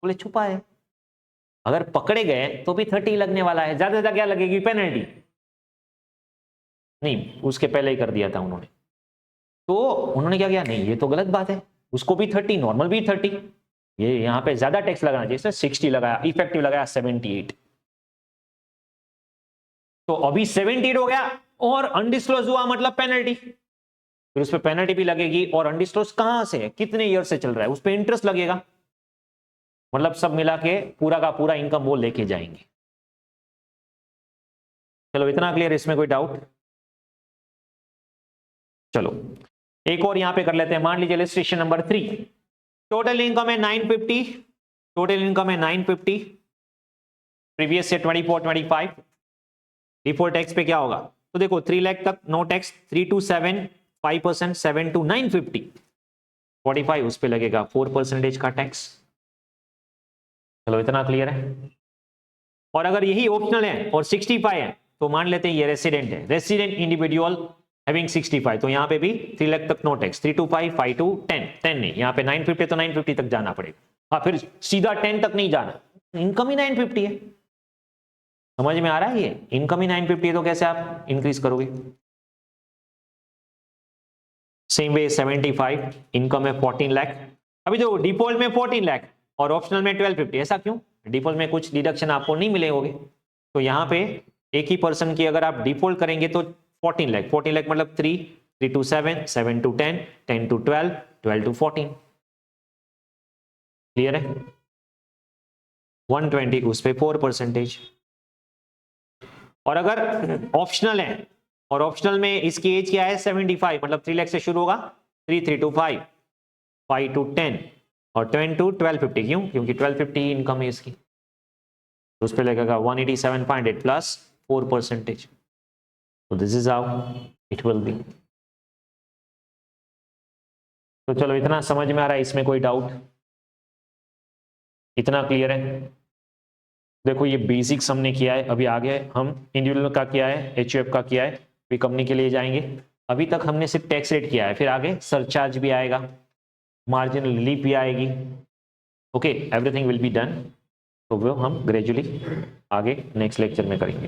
बोले छुपा है, अगर पकड़े गए तो भी 30 लगने वाला है, ज्यादा से ज्यादा क्या लगेगी? पेनल्टी नहीं, उसके पहले ही कर दिया था उन्होंने, तो उन्होंने क्या किया? नहीं ये तो गलत बात है, उसको भी 30, नॉर्मल भी 30, ये यहां पे ज्यादा टैक्स लगाना चाहिए, 60 लगाया, इफेक्टिव लगाया 78। तो अभी 78 हो गया, और अनडिस्क्लोज हुआ मतलब पेनल्टी, फिर उस पर पेनल्टी भी लगेगी, और अनडिस्क्लोज कहां से है, कितने ईयर से चल रहा है, उस पर इंटरेस्ट लगेगा, मतलब सब मिला के पूरा का पूरा इनकम वो लेके जाएंगे। चलो इतना क्लियर, इसमें कोई डाउट? चलो एक और यहां पे कर लेते हैं, मान लीजिए इलस्ट्रेशन नंबर 3, टोटल इनकम है 950, टोटल इनकम है 950, प्रीवियस से 24-25, डिफॉल्ट टैक्स पे क्या होगा? तो देखो 3 लाख तक नो टैक्स, 3 to 7 5%, 7 to 950 45, उस पे लगेगा 4% का टैक्स। चलो इतना क्लियर है। और अगर यही ऑप्शनल है और 65 है तो मान लेते हैं ये रेसिडेंट है, रेसिडेंट इंडिविजुअल हैविंग 65, तो यहां पे भी 3 लाख तक नो टैक्स, 3 to 5, 5 to 10, 10 नहीं, यहां पे 950 तो 950 तक जाना पड़ेगा, हाँ फिर सीधा 10 तक नहीं जाना, इनकम ही 950 है। समझ में आ रहा है? ये इनकम ही 950 है तो कैसे आप इंक्रीज करोगे? सेम वे 75, इनकम है 14 लाख, अभी जो डिफॉल्ट में 14 लाख और ऑप्शनल में 1250, ऐसा क्यों? डिफॉल्ट में कुछ डिडक्शन आपको नहीं मिले होंगे, तो यहां पे एक ही पर्सन की अगर आप डिफॉल्ट करेंगे तो 14 लाख, 14 लाख मतलब 3 to 7, 7 to 10, 10 to 12, 12 to 14। Clear है? 120 उस पे 4%। और अगर ऑप्शनल है और ऑप्शनल में इसकी एज क्या है 75, मतलब 3 लाख से शुरू होगा 3 to 5, 5 to 10 और 10 to 1250। क्यों? क्योंकि 1250 इनकम है इसकी, तो उस पर लगेगा 187.8 प्लस 4%। तो this is how it will be. तो चलो इतना समझ में आ रहा है, इसमें कोई डाउट? इतना क्लियर है? देखो ये बेसिक्स हमने किया है, अभी आगे हम इंडिविजुअल का किया है, एचयूएफ का किया है, फिर कंपनी के लिए जाएंगे। अभी तक हमने सिर्फ टैक्स रेट किया है, फिर आगे सरचार्ज भी आएगा, मार्जिनल रिलीफ भी आएगी। Okay, everything will be done. तो वो हम ग्रेजुअली आगे नेक्स्ट लेक्चर में करेंगे।